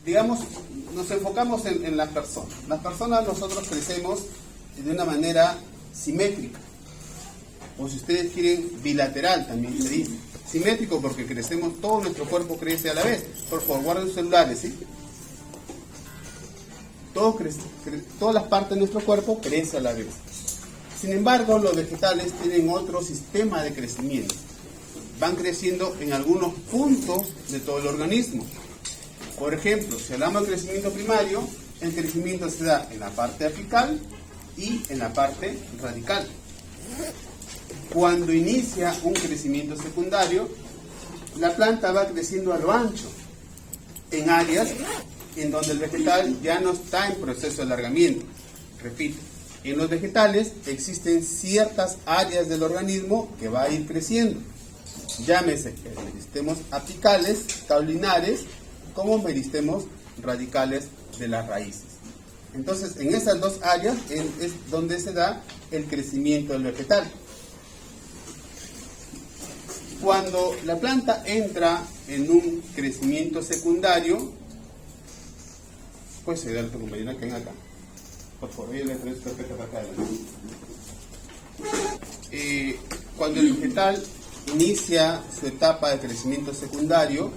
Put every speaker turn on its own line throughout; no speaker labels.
digamos, nos enfocamos en las personas. Las personas nosotros crecemos de una manera simétrica, o si ustedes quieren, bilateral también se dice. Simétrico porque crecemos, todo nuestro cuerpo crece a la vez. Por favor, guarden sus celulares, ¿sí? Todas las partes de nuestro cuerpo crecen a la vez. Sin embargo, los vegetales tienen otro sistema de crecimiento. Van creciendo en algunos puntos de todo el organismo. Por ejemplo, si hablamos de crecimiento primario, el crecimiento se da en la parte apical y en la parte radical. Cuando inicia un crecimiento secundario, la planta va creciendo a lo ancho, en áreas en donde el vegetal ya no está en proceso de alargamiento. Repito, en los vegetales existen ciertas áreas del organismo que va a ir creciendo. Llámese meristemos apicales, caulinares, como meristemos radicales de las raíces. Entonces, en esas dos áreas es donde se da el crecimiento del vegetal. Cuando la planta entra en un crecimiento secundario, pues se da tu compañera que ven acá. Por favor, le traes para acá. Cuando el vegetal inicia su etapa de crecimiento secundario,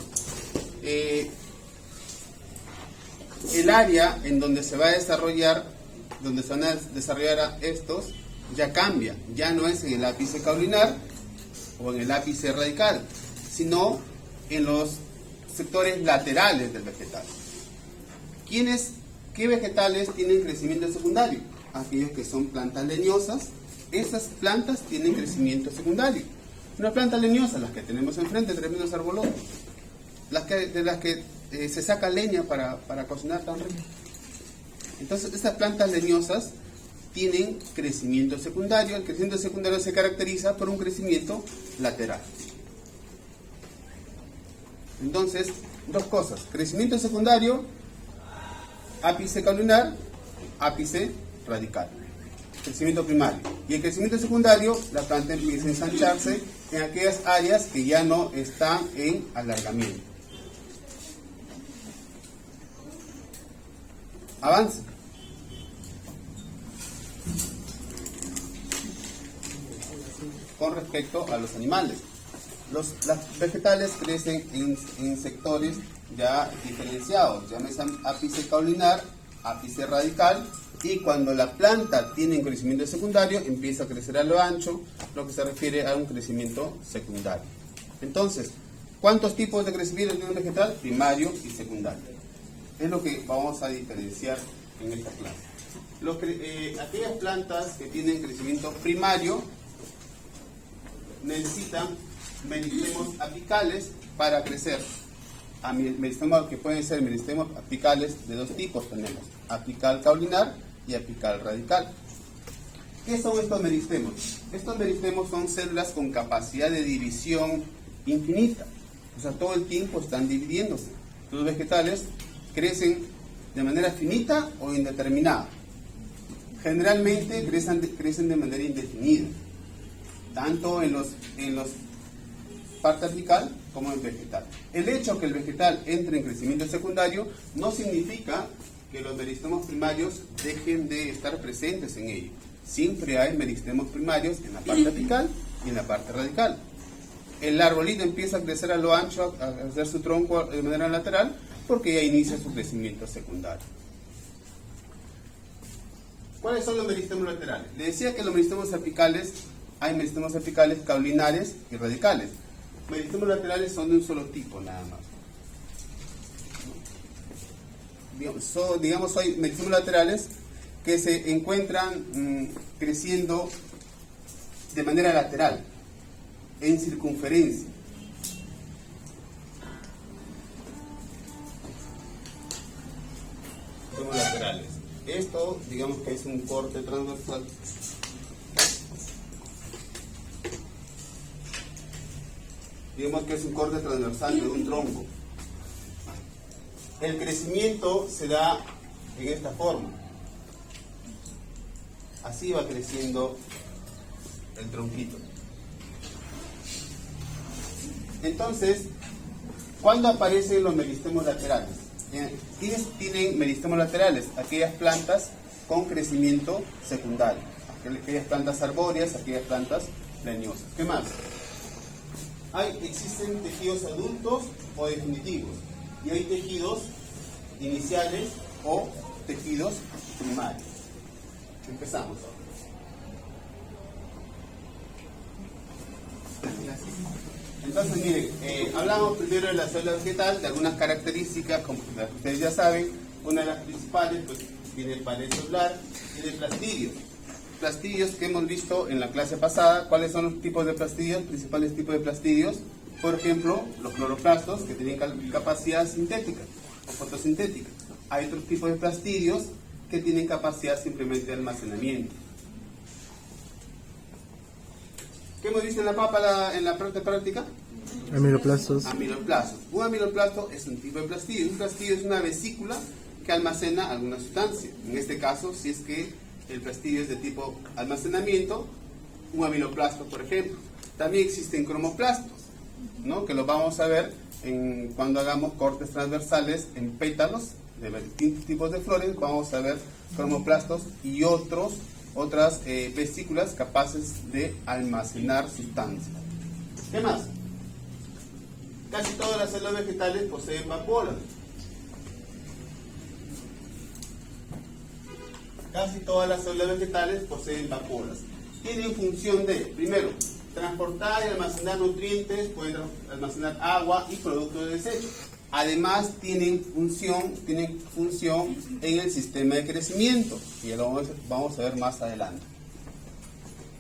el área en donde se va a desarrollar, donde se van a desarrollar estos, ya cambia. Ya no es en el ápice caulinar o en el ápice radical, sino en los sectores laterales del vegetal. ¿Qué vegetales tienen crecimiento secundario? Aquellos que son plantas leñosas. Esas plantas tienen crecimiento secundario. Una planta leñosa, las que tenemos enfrente, tremendos arbolotos, de las que se saca leña para cocinar tan rico. Entonces, estas plantas leñosas tienen crecimiento secundario. El crecimiento secundario se caracteriza por un crecimiento lateral. Entonces, dos cosas: crecimiento secundario, ápice caulinar, ápice radical. Crecimiento primario. Y el crecimiento secundario, la planta empieza a ensancharse en aquellas áreas que ya no están en alargamiento. Avance. Con respecto a los animales, los vegetales crecen en sectores ya diferenciados, llámese ápice caulinar, ápice radical, y cuando la planta tiene un crecimiento secundario, empieza a crecer a lo ancho, lo que se refiere a un crecimiento secundario. Entonces, ¿cuántos tipos de crecimiento tiene un vegetal? Primario y secundario. Es lo que vamos a diferenciar en esta clase. Aquellas plantas que tienen crecimiento primario necesitan meristemos apicales para crecer. Meristemos que pueden ser meristemos apicales de dos tipos tenemos: apical caulinar y apical radical. ¿Qué son estos meristemos? Estos meristemos son células con capacidad de división infinita, o sea, todo el tiempo están dividiéndose. Los vegetales crecen de manera finita o indeterminada. Generalmente crecen de manera indefinida, tanto en los parte apical como en vegetal. El hecho que el vegetal entre en crecimiento secundario no significa que los meristemos primarios dejen de estar presentes en ello. Siempre hay meristemos primarios en la parte apical y en la parte radical. El arbolito empieza a crecer a lo ancho, a hacer su tronco de manera lateral, porque ya inicia su crecimiento secundario. ¿Cuáles son los meristemos laterales? Le decía que los meristemos apicales, hay meristemos apicales caulinares y radicales. Meristemos laterales son de un solo tipo, nada más. Digamos, hay meristemos laterales que se encuentran creciendo de manera lateral, en circunferencia. Son laterales. Esto, digamos que es un corte transversal. Digamos que es un corte transversal de un tronco. El crecimiento se da en esta forma. Así va creciendo el tronquito. Entonces, ¿cuándo aparecen los meristemos laterales? ¿Quiénes tienen meristemos laterales? Aquellas plantas con crecimiento secundario, aquellas plantas arbóreas, aquellas plantas leñosas. ¿Qué más? Existen tejidos adultos o definitivos, y hay tejidos iniciales o tejidos primarios. Empezamos. Entonces, miren, hablamos primero de la célula vegetal, de algunas características, como las que ustedes ya saben. Una de las principales, pues, tiene pared celular, tiene plastidios. Plastidios que hemos visto en la clase pasada. ¿Cuáles son los tipos de plastidios? Principales tipos de plastidios. Por ejemplo, los cloroplastos, que tienen capacidad sintética o fotosintética. Hay otros tipos de plastidios que tienen capacidad simplemente de almacenamiento. ¿Qué hemos visto en la papa en la parte práctica?
Amiloplastos.
Amiloplasto. Un amiloplasto es un tipo de plastidio. Un plastidio es una vesícula que almacena alguna sustancia. En este caso, si es que el plastidio es de tipo almacenamiento, un amiloplasto, por ejemplo. También existen cromoplastos, ¿no? Que los vamos a ver cuando hagamos cortes transversales en pétalos de distintos tipos de flores. Vamos a ver cromoplastos y otras vesículas capaces de almacenar sustancias. ¿Qué más? Casi todas las células vegetales poseen vacuolas. Casi todas las células vegetales poseen vacuolas. Tienen función de, primero, transportar y almacenar nutrientes, pueden almacenar agua y productos de desecho. Además, tienen función en el sistema de crecimiento, y ya lo vamos a ver más adelante.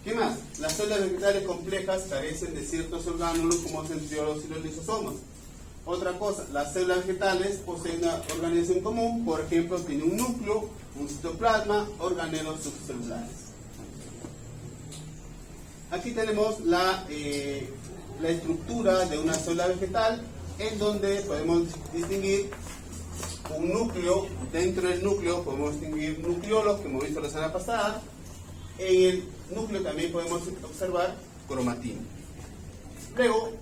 ¿Qué más? Las células vegetales complejas carecen de ciertos orgánulos como los centriolos y los lisosomas. Otra cosa, las células vegetales poseen una organización común. Por ejemplo, tiene un núcleo, un citoplasma, organelos subcelulares. Aquí tenemos la estructura de una célula vegetal, en donde podemos distinguir un núcleo. Dentro del núcleo podemos distinguir nucleolos, que hemos visto la semana pasada. En el núcleo también podemos observar cromatina. Luego,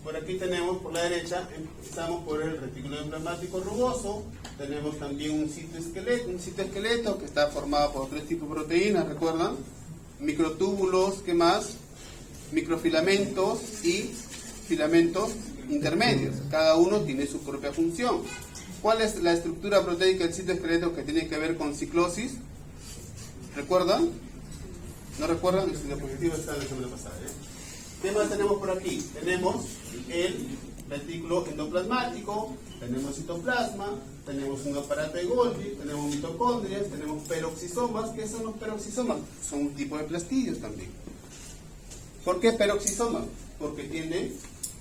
por aquí tenemos, por la derecha, empezamos por el retículo endoplasmático rugoso. Tenemos también un citoesqueleto que está formado por 3 tipos de proteínas, ¿recuerdan? Microtúbulos, ¿qué más? Microfilamentos y filamentos intermedios. Cada uno tiene su propia función. ¿Cuál es la estructura proteica del citoesqueleto que tiene que ver con ciclosis? ¿Recuerdan? ¿No recuerdan? El diapositiva está en la semana pasada. ¿Qué más tenemos por aquí? Tenemos el retículo endoplasmático, tenemos citoplasma, tenemos un aparato de Golgi, tenemos mitocondrias, tenemos peroxisomas. ¿Qué son los peroxisomas? Son un tipo de plastidios también. ¿Por qué peroxisomas? Porque tiene,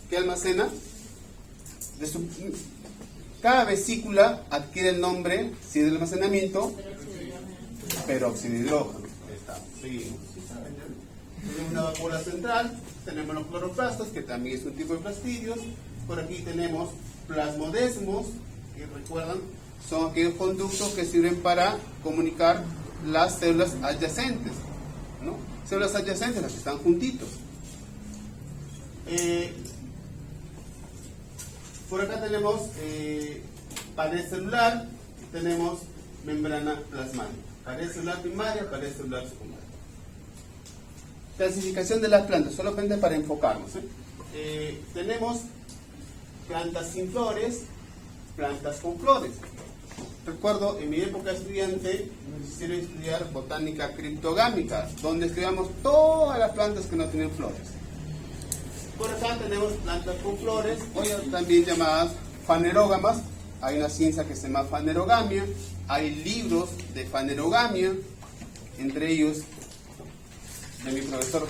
¿qué almacena? Cada vesícula adquiere el nombre, si es de almacenamiento, peróxido de hidrógeno. Ahí está, seguimos. Tenemos una vacuola central, tenemos los cloroplastos, que también es un tipo de plastidios. Por aquí tenemos plasmodesmos, que recuerdan, son aquellos conductos que sirven para comunicar las células adyacentes, ¿no? Células adyacentes, las que están juntitos. Por acá tenemos pared celular, tenemos membrana plasmática. Pared celular primaria, pared celular secundaria. Clasificación de las plantas, solamente para enfocarnos. Tenemos plantas sin flores, plantas con flores. Recuerdo, en mi época estudiante, nos hicieron estudiar botánica criptogámica, donde estudiamos todas las plantas que no tienen flores. Por acá tenemos plantas con flores, hoy también llamadas fanerógamas. Hay una ciencia que se llama fanerogamia. Hay libros de fanerogamia, entre ellos de mi profesor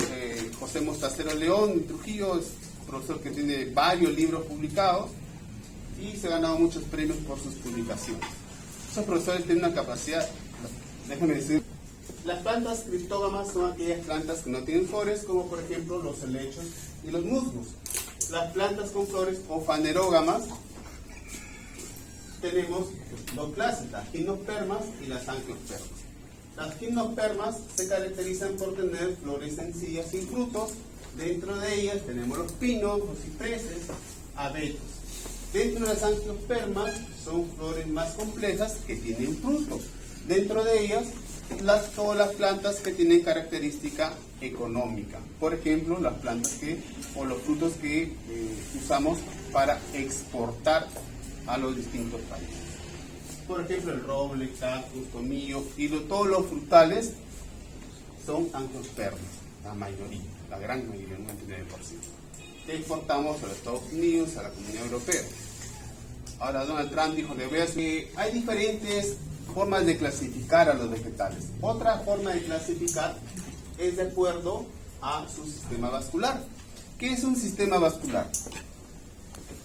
José Mostacero León de Trujillo, es un profesor que tiene varios libros publicados y se ha ganado muchos premios por sus publicaciones. Esos profesores tienen una capacidad, déjenme decir, las plantas criptógamas son aquellas plantas que no tienen flores, como por ejemplo los helechos y los musgos. Las plantas con flores o fanerógamas tenemos dos clases, las gimnospermas y las angiospermas. Las gimnospermas se caracterizan por tener flores sencillas sin frutos. Dentro de ellas tenemos los pinos, los cipreses, abetos. Dentro de las angiospermas son flores más complejas que tienen frutos. Dentro de ellas, todas las plantas que tienen característica económica. Por ejemplo, las plantas o los frutos que usamos para exportar a los distintos países. Por ejemplo, el roble, cactus, tomillo y todos los frutales son angiospermas, la mayoría, la gran mayoría, un 99%. Que exportamos a los Estados Unidos, a la Comunidad Europea. Ahora Donald Trump dijo que hay diferentes formas de clasificar a los vegetales. Otra forma de clasificar es de acuerdo a su sistema vascular. ¿Qué es un sistema vascular?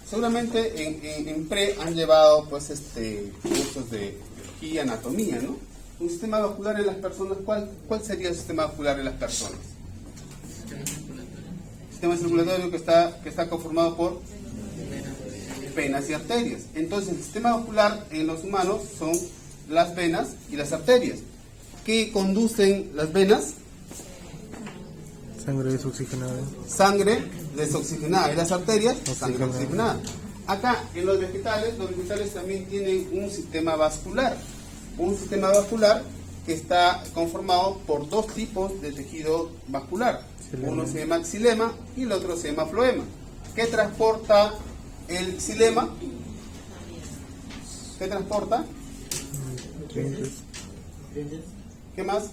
Seguramente en pre han llevado pues cursos de biología, anatomía, ¿no? Un sistema vascular en las personas, ¿cuál sería el sistema vascular en las personas? Sistema circulatorio que está conformado por venas y arterias. Entonces el sistema vascular en los humanos son las venas y las arterias. ¿Qué conducen las venas?
Sangre desoxigenada.
Sangre desoxigenada. ¿Y las arterias? Sangre oxigenada. Acá en los vegetales también tienen un sistema vascular. Un sistema vascular que está conformado por dos tipos de tejido vascular. Uno se llama xilema y el otro se llama floema. ¿Qué transporta el xilema? ¿Qué transporta? ¿Qué más?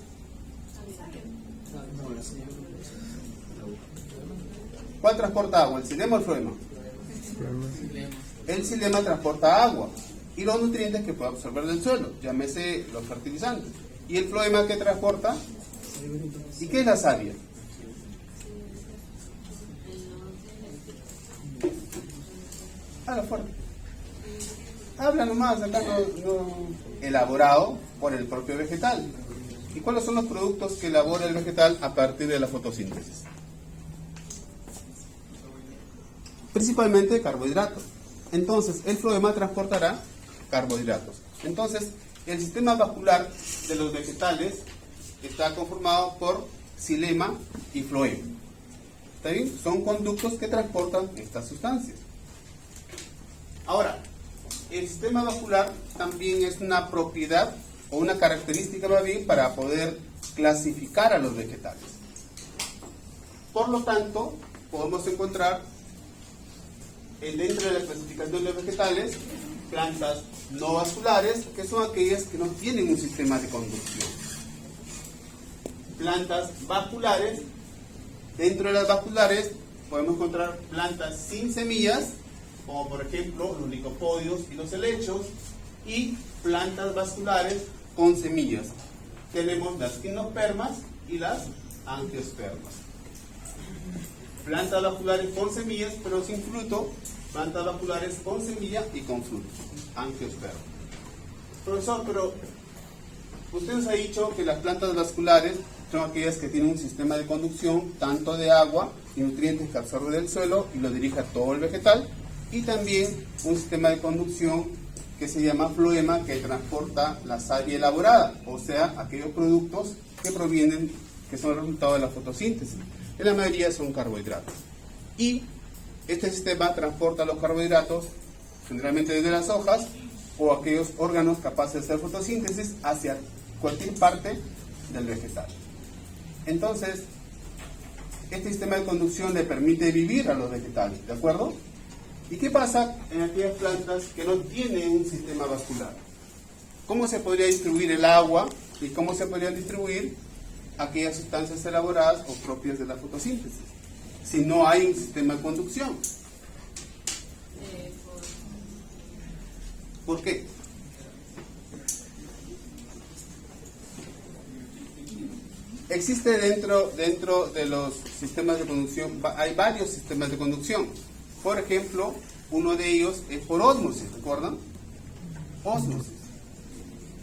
¿Cuál transporta agua? ¿El xilema o el floema? El xilema transporta agua y los nutrientes que puede absorber del suelo, llámese los fertilizantes. ¿Y el floema qué transporta? ¿Y qué es la savia? Habla fuerte. Habla nomás, acá no elaborado por el propio vegetal. ¿Y cuáles son los productos que elabora el vegetal a partir de la fotosíntesis? Principalmente carbohidratos. Entonces, el floema transportará carbohidratos. Entonces, el sistema vascular de los vegetales está conformado por xilema y floema. ¿Está bien? Son conductos que transportan estas sustancias. Ahora, el sistema vascular también es una propiedad o una característica más bien para poder clasificar a los vegetales. Por lo tanto, podemos encontrar dentro de la clasificación de los vegetales plantas no vasculares, que son aquellas que no tienen un sistema de conducción. Plantas vasculares, dentro de las vasculares podemos encontrar plantas sin semillas, como por ejemplo los licopodios y los helechos, y plantas vasculares con semillas. Tenemos las gimnospermas y las angiospermas. Plantas vasculares con semillas pero sin fruto, plantas vasculares con semilla y con fruto, angiospermas. Profesor, pero usted nos ha dicho que las plantas vasculares son aquellas que tienen un sistema de conducción tanto de agua y nutrientes que absorbe del suelo y lo dirige a todo el vegetal, y también un sistema de conducción que se llama floema, que transporta la savia elaborada, o sea, aquellos productos que provienen, que son el resultado de la fotosíntesis. En la mayoría son carbohidratos. Y este sistema transporta los carbohidratos, generalmente desde las hojas, o aquellos órganos capaces de hacer fotosíntesis, hacia cualquier parte del vegetal. Entonces, este sistema de conducción le permite vivir a los vegetales, ¿de acuerdo? ¿Y qué pasa en aquellas plantas que no tienen un sistema vascular? ¿Cómo se podría distribuir el agua y cómo se podrían distribuir aquellas sustancias elaboradas o propias de la fotosíntesis si no hay un sistema de conducción? ¿Por qué? Existe dentro de los sistemas de conducción, hay varios sistemas de conducción. Por ejemplo, uno de ellos es por ósmosis, ¿recuerdan? Ósmosis.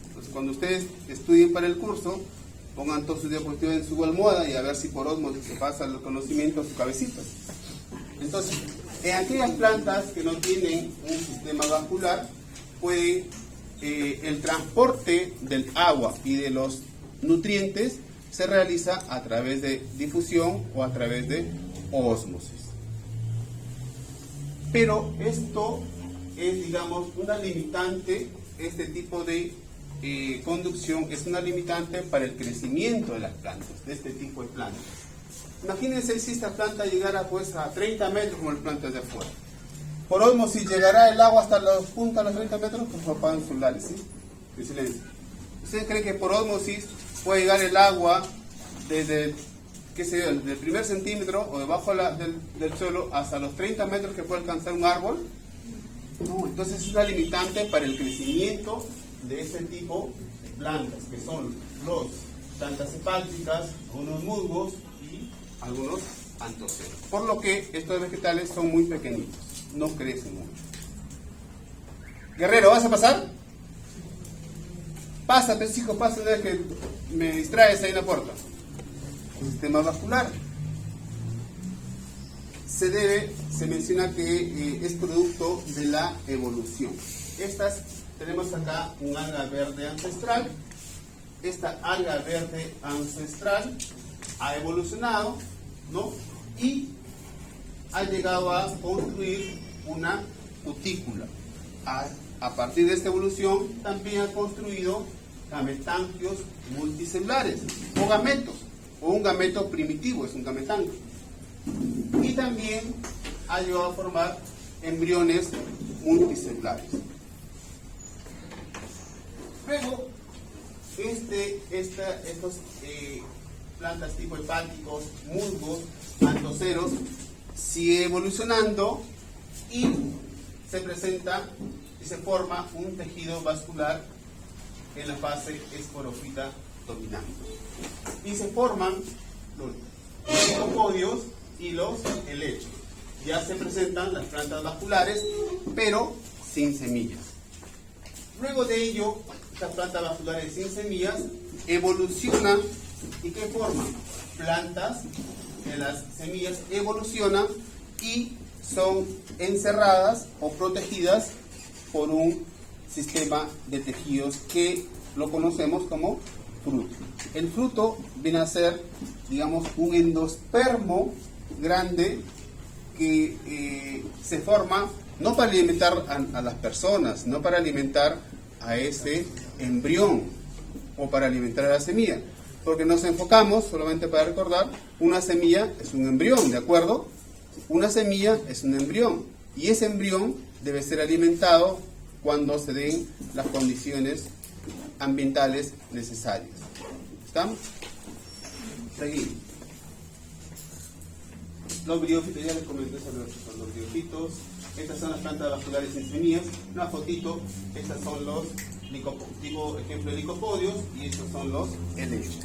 Entonces, cuando ustedes estudien para el curso, pongan todos sus diapositivas en su almohada y a ver si por ósmosis se pasa el conocimiento a su cabecita. Entonces, en aquellas plantas que no tienen un sistema vascular, el transporte del agua y de los nutrientes se realiza a través de difusión o a través de ósmosis. Pero esto es, digamos, una limitante, este tipo de conducción es una limitante para el crecimiento de las plantas, de este tipo de plantas. Imagínense si esta planta llegara pues a 30 metros como las plantas de afuera. Por ósmosis llegará el agua hasta los puntos, a los 30 metros, pues no apagan sus celulares, ¿sí? En silencio. ¿Ustedes creen que por ósmosis puede llegar el agua desde, qué sé yo, del primer centímetro o debajo del suelo hasta los 30 metros que puede alcanzar un árbol? No, entonces es una limitante para el crecimiento de este tipo de plantas, que son las plantas hepáticas, algunos musgos y algunos antoceros. Por lo que estos vegetales son muy pequeñitos, no crecen mucho. Guerrero, ¿vas a pasar? Pasa, pues hijo, pasa, no es que me distraes ahí en la puerta. El sistema vascular se menciona que es producto de la evolución. Tenemos acá un alga verde ancestral. Esta alga verde ancestral ha evolucionado, ¿no? Y ha llegado a construir una cutícula. A partir de esta evolución también ha construido gametangios multicelulares o gametos, o un gameto primitivo, es un gametangio. Y también ha llegado a formar embriones multicelulares. Luego, estos plantas tipo hepáticos, musgos, antoceros, sigue evolucionando y se presenta y se forma un tejido vascular en la fase esporofita dominante. Y se forman los licopodios y los helechos. Ya se presentan las plantas vasculares, pero sin semillas. Luego de ello, estas plantas vasculares sin semillas evolucionan. ¿Y qué forman? Plantas de las semillas evolucionan y son encerradas o protegidas por un sistema de tejidos que lo conocemos como fruto. El fruto viene a ser, digamos, un endospermo grande que se forma no para alimentar a las personas, no para alimentar a ese embrión o para alimentar a la semilla, porque nos enfocamos, solamente para recordar, una semilla es un embrión, ¿de acuerdo? Una semilla es un embrión y ese embrión debe ser alimentado cuando se den las condiciones ambientales necesarias. ¿Estamos? Seguimos. Los briófitos, ya les comenté sobre los briófitos. Estas son las plantas vasculares sin semillas. Una fotito, estas son los tipo ejemplo de licopodios y estos son los helechos.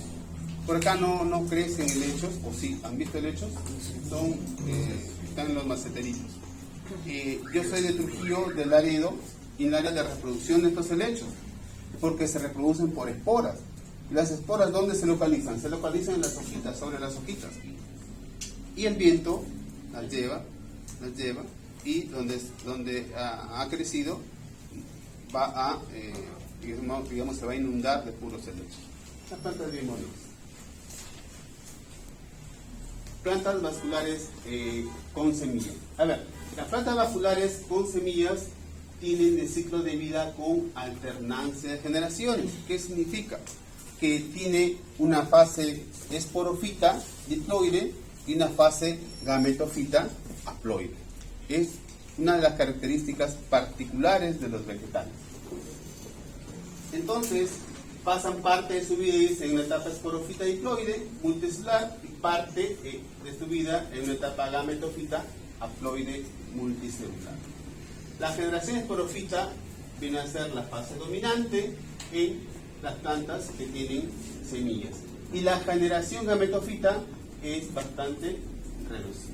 Por acá no crecen helechos, o sí, ¿han visto helechos? Están en los maceteritos. Yo soy de Trujillo, del Laredo, y en el área de reproducción de estos helechos, porque se reproducen por esporas. ¿Y las esporas dónde se localizan? Se localizan en las hojitas, sobre las hojitas. Y el viento las lleva, y donde ha crecido, digamos, se va a inundar de puros helechos. Las plantas bien bonitas. Plantas vasculares con semillas. A ver, las plantas vasculares con semillas tienen el ciclo de vida con alternancia de generaciones. ¿Qué significa? Que tiene una fase esporofita, diploide, y una fase gametofita, haploide. Es una de las características particulares de los vegetales. Entonces, pasan parte de su vida en una etapa esporofita diploide, multicelular, y parte de su vida en una etapa gametofita, haploide, multicelular. La generación esporofita viene a ser la fase dominante en las plantas que tienen semillas. Y la generación gametofita es bastante reducida.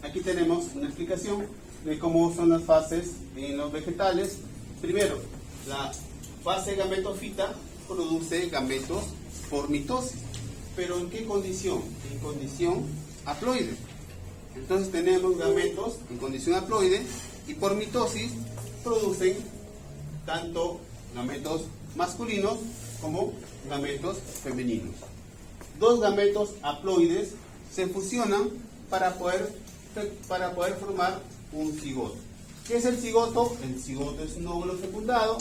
Aquí tenemos una explicación de cómo son las fases en los vegetales. Primero, la fase gametofita produce gametos por mitosis. ¿Pero en qué condición? En condición haploide. Entonces tenemos gametos en condición haploide y por mitosis producen tanto gametos masculinos como gametos femeninos. Dos gametos haploides se fusionan para poder para poder formar un cigoto. ¿Qué es el cigoto? El cigoto es un óvulo fecundado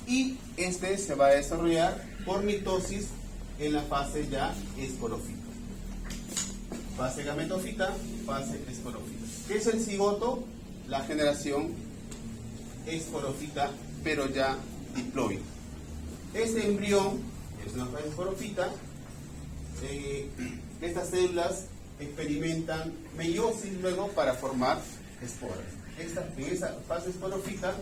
y este se va a desarrollar por mitosis en la fase ya esporófita. Fase gametofita, fase esporófita. ¿Qué es el cigoto? La generación esporófita, pero ya diploide. Este embrión es una fase esporófita. Estas células experimentan meiosis luego para formar esporas. En esa fase esporófita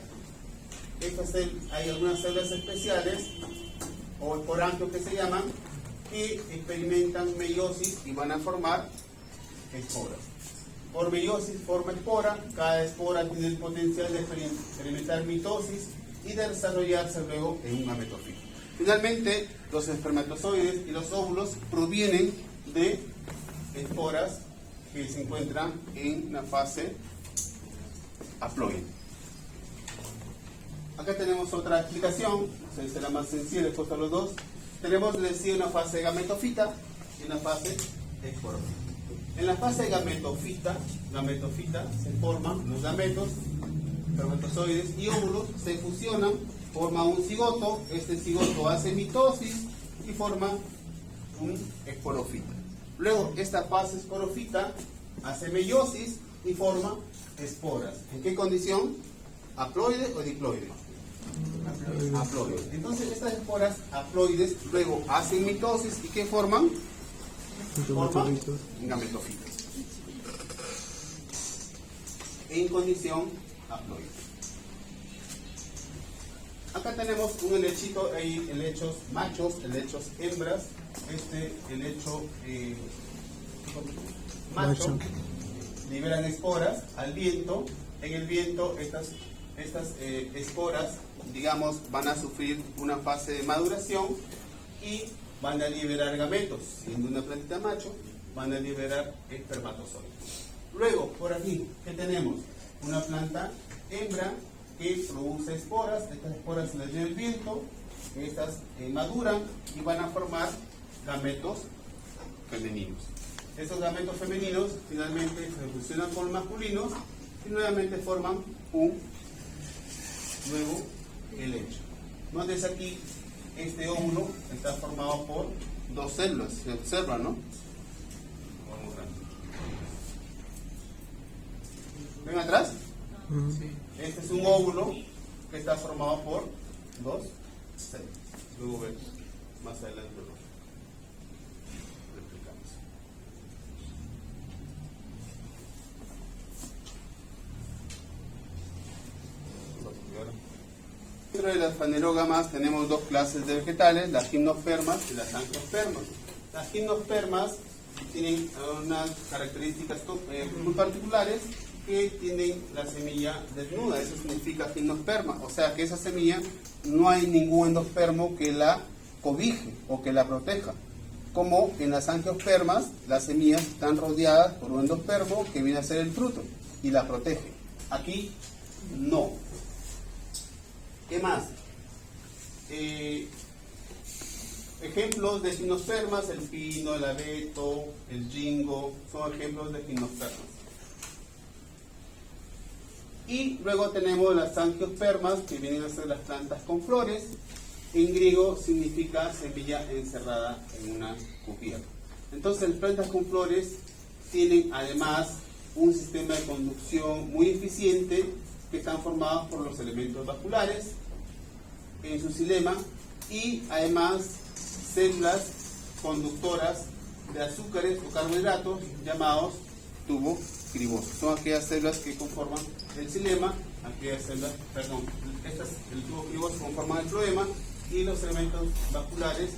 hay algunas células especiales o esporangios que se llaman, que experimentan meiosis y van a formar esporas. Por meiosis forma espora. Cada espora tiene el potencial de experimentar mitosis y de desarrollarse luego en un gametofito. Finalmente, los espermatozoides y los óvulos provienen de esporas que se encuentran en la fase haploide. Acá tenemos otra explicación, será más sencilla después de los dos. Tenemos, les decía, una fase gametofita y una fase esporófita. En la fase gametofita se forman los gametos, espermatozoides y óvulos, se fusionan, forma un cigoto. Este cigoto hace mitosis y forma un esporófita. Luego, esta fase esporófita hace meiosis y forma esporas. ¿En qué condición? ¿Haploide o diploide? Haploide. Entonces, estas esporas haploides luego hacen mitosis y ¿qué forman? Forman gametofitas. En condición haploide. Acá tenemos un helechito, hay helechos machos, helechos hembras. Helecho macho liberan esporas al viento. En el viento estas esporas, digamos, van a sufrir una fase de maduración y van a liberar gametos. Siendo una plantita macho, van a liberar espermatozoides. Luego, por aquí, ¿qué tenemos? Una planta hembra que produce esporas. Estas esporas se las lleva el viento, estas maduran y van a formar gametos femeninos. Estos gametos femeninos finalmente se fusionan con masculinos y nuevamente forman un nuevo helecho. Entonces aquí este óvulo está formado por dos células, se observa, ¿no? ¿Ven atrás? Sí. Este es un óvulo que está formado por dos células. Luego ver más adelante lo explicamos. Dentro de las fanerógamas tenemos dos clases de vegetales, las gimnospermas y las angiospermas. Las gimnospermas tienen unas características muy particulares, que tienen la semilla desnuda. Eso significa gimnosperma, o sea que esa semilla no hay ningún endospermo que la cobije o que la proteja. Como en las angiospermas, las semillas están rodeadas por un endospermo que viene a ser el fruto y la protege. Aquí no. ¿Qué más? Ejemplos de gimnospermas: el pino, el abeto, el jingo, son ejemplos de gimnospermas. Y luego tenemos las angiospermas, que vienen a ser las plantas con flores. En griego significa semilla encerrada en una cubierta. Entonces, las plantas con flores tienen además un sistema de conducción muy eficiente, que están formados por los elementos vasculares en su xilema y además células conductoras de azúcares o carbohidratos llamados tubo criboso. Son aquellas células que conforman el xilema, aquellas células, perdón, el tubo criboso conforman el floema y los elementos vasculares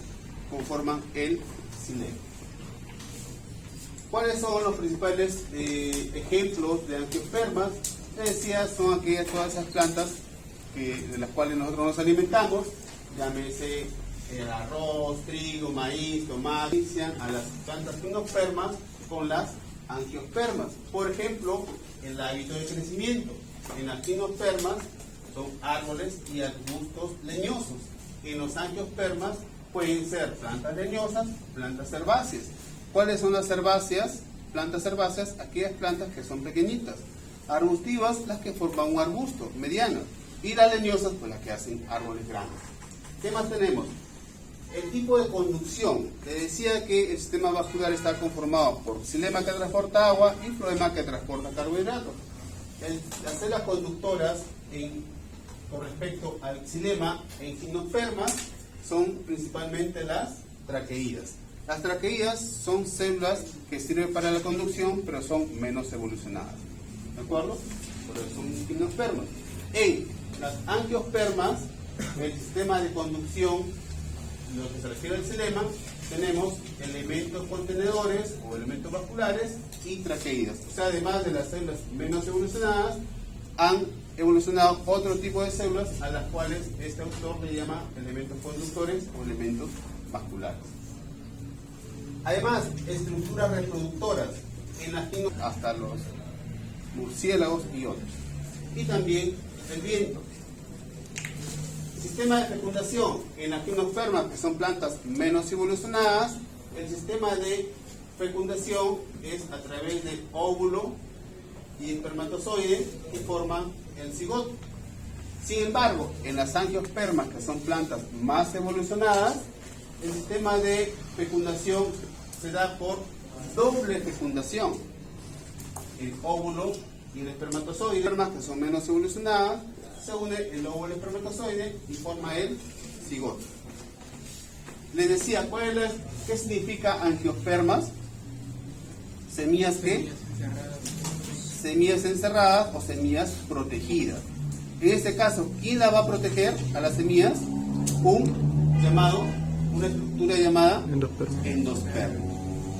conforman el xilema. ¿Cuáles son los principales ejemplos de angiospermas? Les decía, son aquellas, todas esas plantas de las cuales nosotros nos alimentamos, llámese el arroz, trigo, maíz, tomate. Inician a las plantas gimnospermas con las angiospermas. Por ejemplo, el hábito de crecimiento. En las gimnospermas son árboles y arbustos leñosos. En los angiospermas pueden ser plantas leñosas, plantas herbáceas. ¿Cuáles son las herbáceas? plantas herbáceas aquellas plantas que son pequeñitas, arbustivas las que forman un arbusto mediano, y las leñosas pues las que hacen árboles grandes. ¿Qué más tenemos? El tipo de conducción. Le decía que el sistema vascular está conformado por xilema que transporta agua y floema que transporta carbohidratos. Las células conductoras con respecto al xilema en gimnospermas son principalmente las traqueídas. Las traqueídas son células que sirven para la conducción, pero son menos evolucionadas. ¿De acuerdo? Por eso son gimnospermas. En las angiospermas, el sistema de conducción, lo que se refiere al xilema, tenemos elementos contenedores o elementos vasculares y traqueídas. O sea, además de las células menos evolucionadas, han evolucionado otro tipo de células a las cuales este autor le llama elementos conductores o elementos vasculares. Además, estructuras reproductoras en las hasta los murciélagos y otros. Y también el viento. Sistema de fecundación en las gimnospermas, que son plantas menos evolucionadas. El sistema de fecundación es a través del óvulo y espermatozoide que forman el cigoto. Sin embargo, en las angiospermas, que son plantas más evolucionadas, el sistema de fecundación se da por doble fecundación. El óvulo y el espermatozoide, que son menos evolucionadas, se une el óvulo y el espermatozoide y forma el cigoto. Les decía, ¿qué significa angiospermas? Semillas ¿qué? Semillas encerradas o semillas protegidas. En este caso, ¿quién la va a proteger a las semillas? Una estructura llamada endospermo.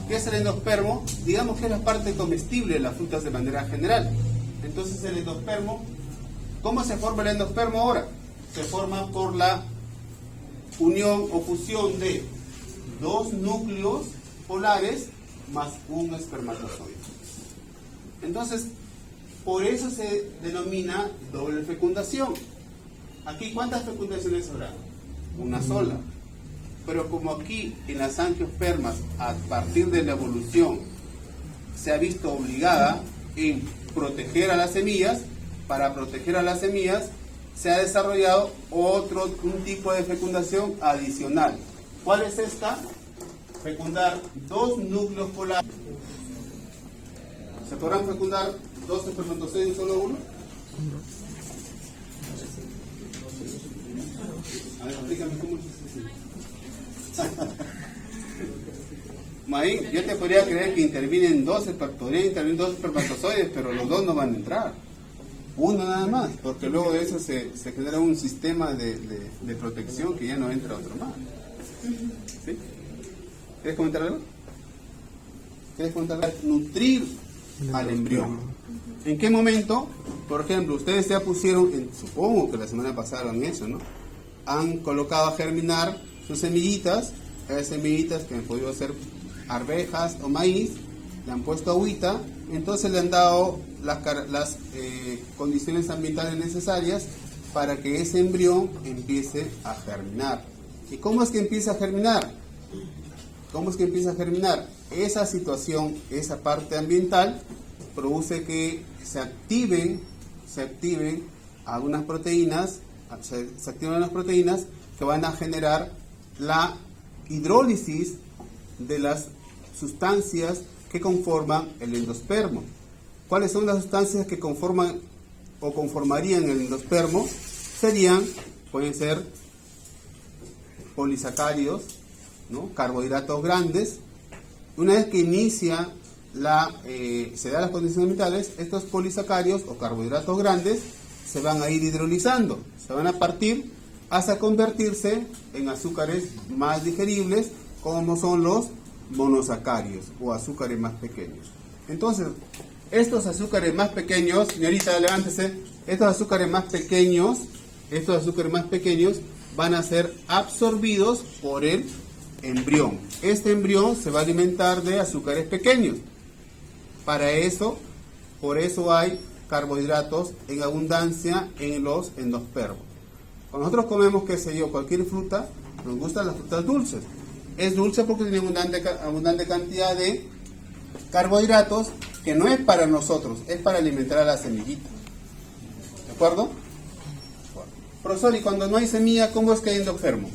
¿Qué es el endospermo? Digamos que es la parte comestible de las frutas de manera general. Entonces el endospermo, ¿cómo se forma el endospermo ahora? Se forma por la unión o fusión de dos núcleos polares más un espermatozoide. Entonces, por eso se denomina doble fecundación. Aquí, ¿cuántas fecundaciones habrá? Una sola. Pero como aquí en las angiospermas, a partir de la evolución, se ha visto obligada en proteger a las semillas, para proteger a las semillas, se ha desarrollado un tipo de fecundación adicional. ¿Cuál es esta? Fecundar dos núcleos polares. ¿Se podrán fecundar dos espermatozoides en solo uno? A ver, explícame cómo es. Maín, yo te podría creer que intervienen dos espermatozoides, pero los dos no van a entrar. Uno nada más, porque luego de eso se genera un sistema de protección que ya no entra otro más. ¿Sí? ¿Quieres comentar algo? Nutrir al embrión. ¿En qué momento? Por ejemplo, ustedes ya pusieron, supongo que la semana pasada han hecho, ¿no? Han colocado a germinar sus semillitas, esas semillitas que han podido ser arvejas o maíz, le han puesto agüita, entonces le han dado las condiciones ambientales necesarias para que ese embrión empiece a germinar. ¿Y cómo es que empieza a germinar? ¿Cómo es que empieza a germinar? Esa situación, esa parte ambiental, produce que se activen algunas proteínas, se activan las proteínas que van a generar la hidrólisis de las sustancias que conforman el endospermo. ¿Cuáles son las sustancias que conforman o conformarían el endospermo? Pueden ser polisacáridos, ¿no? Carbohidratos grandes. Una vez que inicia se dan las condiciones ambientales, estos polisacáridos o carbohidratos grandes se van a ir hidrolizando, se van a partir hasta convertirse en azúcares más digeribles, como son los monosacáridos o azúcares más pequeños. Entonces, estos azúcares más pequeños, señorita, levántese, estos azúcares más pequeños van a ser absorbidos por el embrión. Este embrión se va a alimentar de azúcares pequeños. Por eso hay carbohidratos en abundancia en los endospermos. Cuando nosotros comemos, cualquier fruta, nos gustan las frutas dulces. Es dulce porque tiene abundante cantidad de carbohidratos que no es para nosotros, es para alimentar a la semillita. ¿De acuerdo? Profesor, y cuando no hay semilla, ¿cómo es que hay endogermo?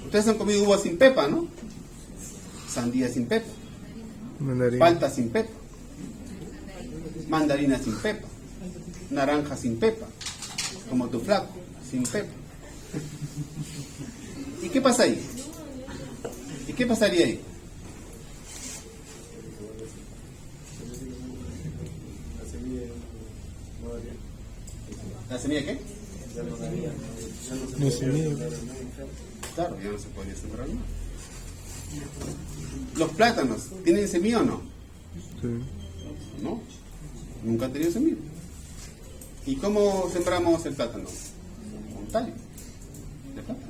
Ustedes han comido uvas sin pepa, ¿no? Sandía sin pepa.
Mandarina.
Palta sin pepa. Mandarina sin pepa. Naranja sin pepa. Como tu flaco, sin pepa. ¿Y qué pasa ahí? ¿Y qué pasaría ahí? ¿La semilla qué?
No semilla.
Claro, ya no se podría sembrar más. ¿Los plátanos tienen semilla o no?
Sí.
¿No? Nunca han tenido semilla. ¿Y cómo sembramos el plátano? Con tallo de plátano.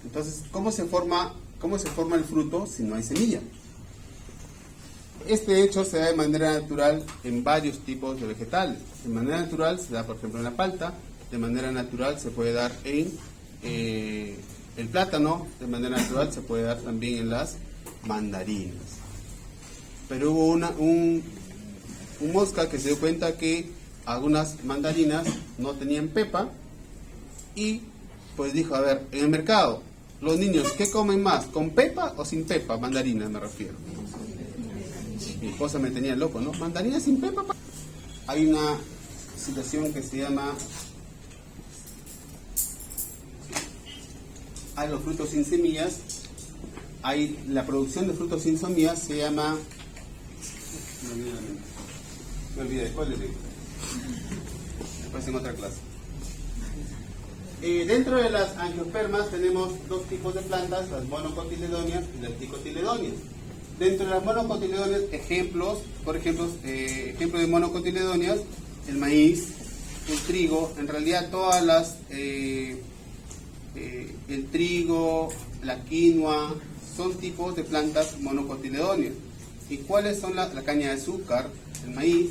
Entonces, ¿cómo se forma el fruto si no hay semilla? Este hecho se da de manera natural en varios tipos de vegetales. De manera natural se da, por ejemplo, en la palta. De manera natural se puede dar en el plátano. De manera natural se puede dar también en las mandarinas. Pero hubo un mosca que se dio cuenta que algunas mandarinas no tenían pepa y pues dijo, a ver, en el mercado, los niños, ¿qué comen más? ¿Con pepa o sin pepa? Mandarinas me refiero. Mi esposa me tenía loco, ¿no? ¿Mandarinas sin pepa? Hay una situación que se llama hay los frutos sin semillas. Hay la producción de frutos sin semillas se llama me olvidé, después les digo. Después en otra clase. Dentro de las angiospermas tenemos dos tipos de plantas, las monocotiledóneas y las dicotiledóneas. Dentro de las monocotiledóneas, ejemplos de monocotiledóneas, el maíz, el trigo, en realidad todas las, el trigo, la quinoa, son tipos de plantas monocotiledóneas. ¿Y cuáles son la caña de azúcar, el maíz?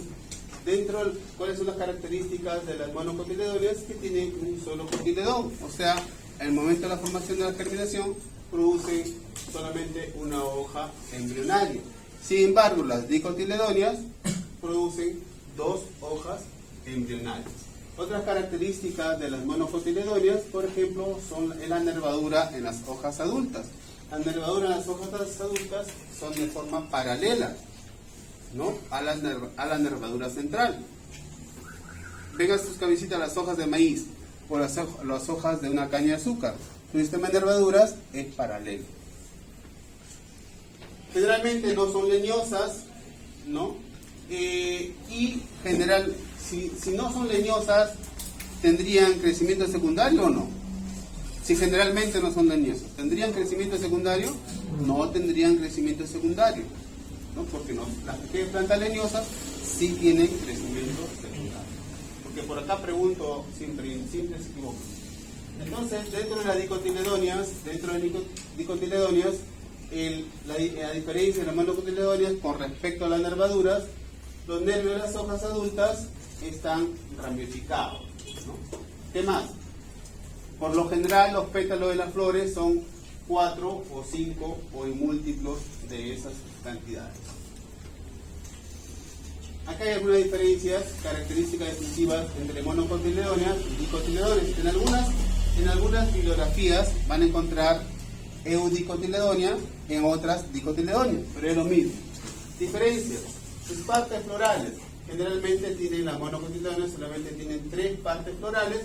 ¿Cuáles son las características de las monocotiledóneas? Que tienen un solo cotiledón, o sea, en el momento de la formación de la germinación producen solamente una hoja embrionaria. Sin embargo, las dicotiledóneas producen dos hojas embrionarias. Otras características de las monocotiledóneas, por ejemplo, son la nervadura en las hojas adultas. La nervadura en las hojas adultas son de forma paralela, ¿no? a la nervadura central. Vengan sus cabecitas las hojas de maíz o las hojas de una caña de azúcar. Su sistema de nervaduras es paralelo. Generalmente no son leñosas, ¿no? Y general, si no son leñosas, ¿tendrían crecimiento secundario o no? Si generalmente no son leñosas, ¿tendrían crecimiento secundario? No tendrían crecimiento secundario, ¿no? Porque no, las pequeñas plantas leñosas sí tienen crecimiento secundario. Porque por acá pregunto, siempre se equivoco. Entonces, dentro de las dicotiledóneas, la diferencia de las monocotiledóneas con respecto a las nervaduras, los nervios de las hojas adultas están ramificados, ¿no? ¿Qué más? Por lo general, los pétalos de las flores son 4 o 5 o en múltiplos de esas cantidades. Acá hay algunas diferencias, características distintivas entre monocotiledóneas y dicotiledóneas. En algunas bibliografías van a encontrar eudicotiledonia, en otras dicotiledonia, pero es lo mismo. Diferencias. Sus partes florales. Generalmente tienen las monocotiledóneas, solamente tienen 3 partes florales.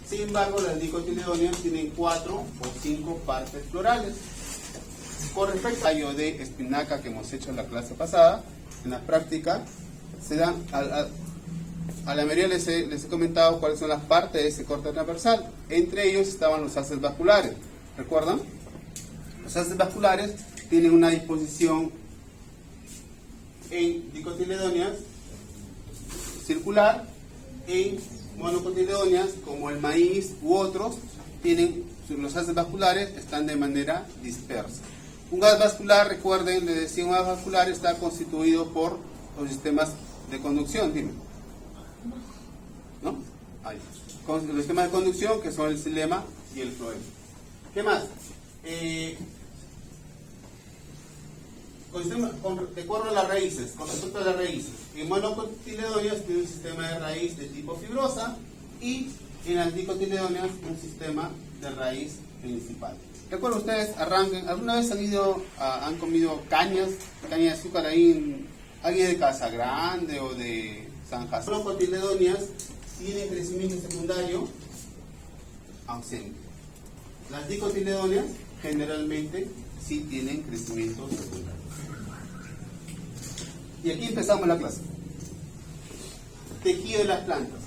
Sin embargo, las dicotiledóneas tienen 4 o 5 partes florales. Con respecto al tallo de espinaca que hemos hecho en la clase pasada, en la práctica, se dan, a la mayoría les he comentado cuáles son las partes de ese corte transversal. Entre ellos estaban los haces vasculares. ¿Recuerdan? Los haces vasculares tienen una disposición en dicotiledóneas circular, en monocotiledóneas como el maíz u otros los haces vasculares están de manera dispersa. Un gas vascular, recuerden, les decía, un gas vascular está constituido por los sistemas de conducción, dime, ¿no? Ahí. Los sistemas de conducción que son el xilema y el floema. ¿Qué más? de acuerdo a las raíces, con respecto a las raíces. En monocotiledóneas tiene un sistema de raíz de tipo fibrosa y en las dicotiledóneas un sistema de raíz principal. Recuerdo ustedes arranquen, ¿alguna vez han comido caña de azúcar ahí alguien de Casa Grande o de San Jacinto? Las monocotiledóneas tienen crecimiento secundario ausente. Las dicotiledóneas generalmente sí tienen crecimiento secundario. Y aquí empezamos la clase. Tejido de las plantas.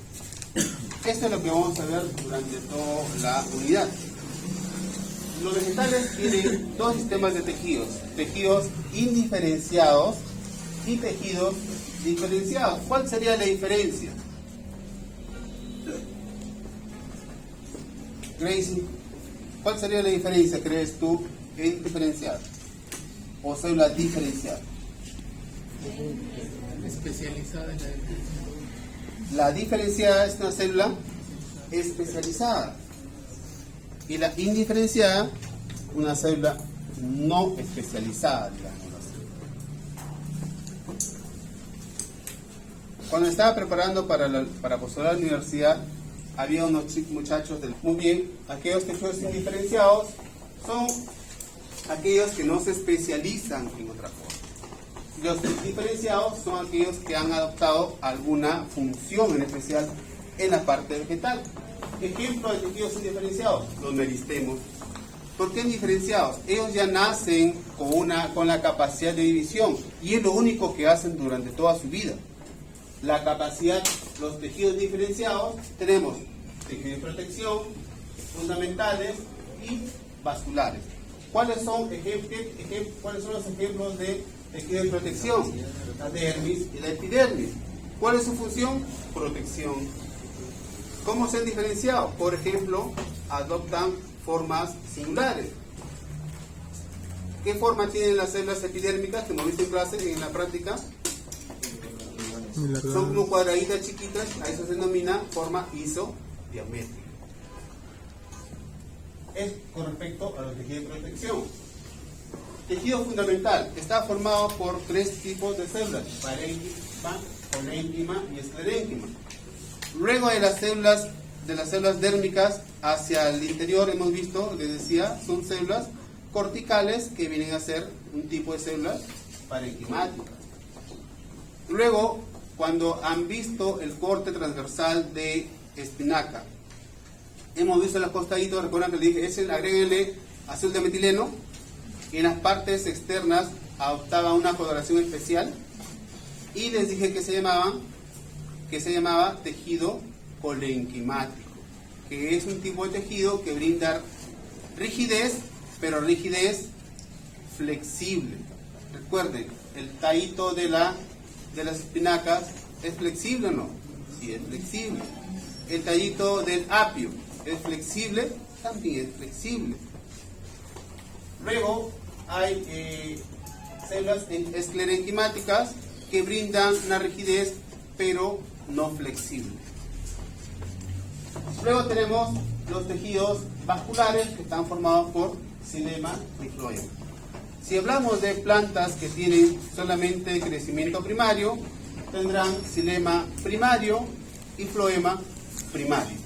Esto es lo que vamos a ver durante toda la unidad. Los vegetales tienen dos sistemas de tejidos. Tejidos indiferenciados y tejidos diferenciados. ¿Cuál sería la diferencia? Gracie, ¿cuál sería la diferencia, crees tú, en diferenciado? ¿O célula diferenciada?
Especializada en la definición.
La diferenciada es una célula especializada. Y la indiferenciada, una célula no especializada, digamos así. Cuando estaba preparando para postular a la universidad, había unos muchachos muy bien, aquellos tejidos indiferenciados son aquellos que no se especializan en otra cosa. Los diferenciados son aquellos que han adoptado alguna función en especial en la parte vegetal. Ejemplo de tejidos indiferenciados, los meristemos. ¿Por qué indiferenciados? Ellos ya nacen con la capacidad de división y es lo único que hacen durante toda su vida. La capacidad, los tejidos diferenciados, tenemos tejidos de protección, fundamentales y vasculares. ¿Cuáles son los ejemplos de tejido de protección? La dermis y la epidermis. ¿Cuál es su función? Protección. ¿Cómo se han diferenciado? Por ejemplo, adoptan formas singulares. ¿Qué forma tienen las células epidérmicas que hemos visto en clase, en la práctica? Son como cuadraditas chiquitas, a eso se denomina forma isodiamétrica. Es con respecto a los tejidos de protección. Tejido fundamental está formado por tres tipos de células: parénquima, colénquima y esclerénquima. Luego de las células dérmicas hacia el interior, hemos visto, les decía, son células corticales que vienen a ser un tipo de células parenquimáticas. Luego, cuando han visto el corte transversal de espinaca, hemos visto los costaditos, recuerdan que le dije, agréguenle azul de metileno, y en las partes externas adoptaba una coloración especial, y les dije que se llamaba tejido colenquimático, que es un tipo de tejido que brinda rigidez, pero rigidez flexible. Recuerden, el tallito de las espinacas, ¿es flexible o no? Sí, es flexible. El tallito del apio, ¿es flexible? También es flexible. Luego hay células esclerenquimáticas que brindan una rigidez, pero no flexible. Luego tenemos los tejidos vasculares que están formados por xilema y floema. Si hablamos de plantas que tienen solamente crecimiento primario, tendrán xilema primario y floema primario.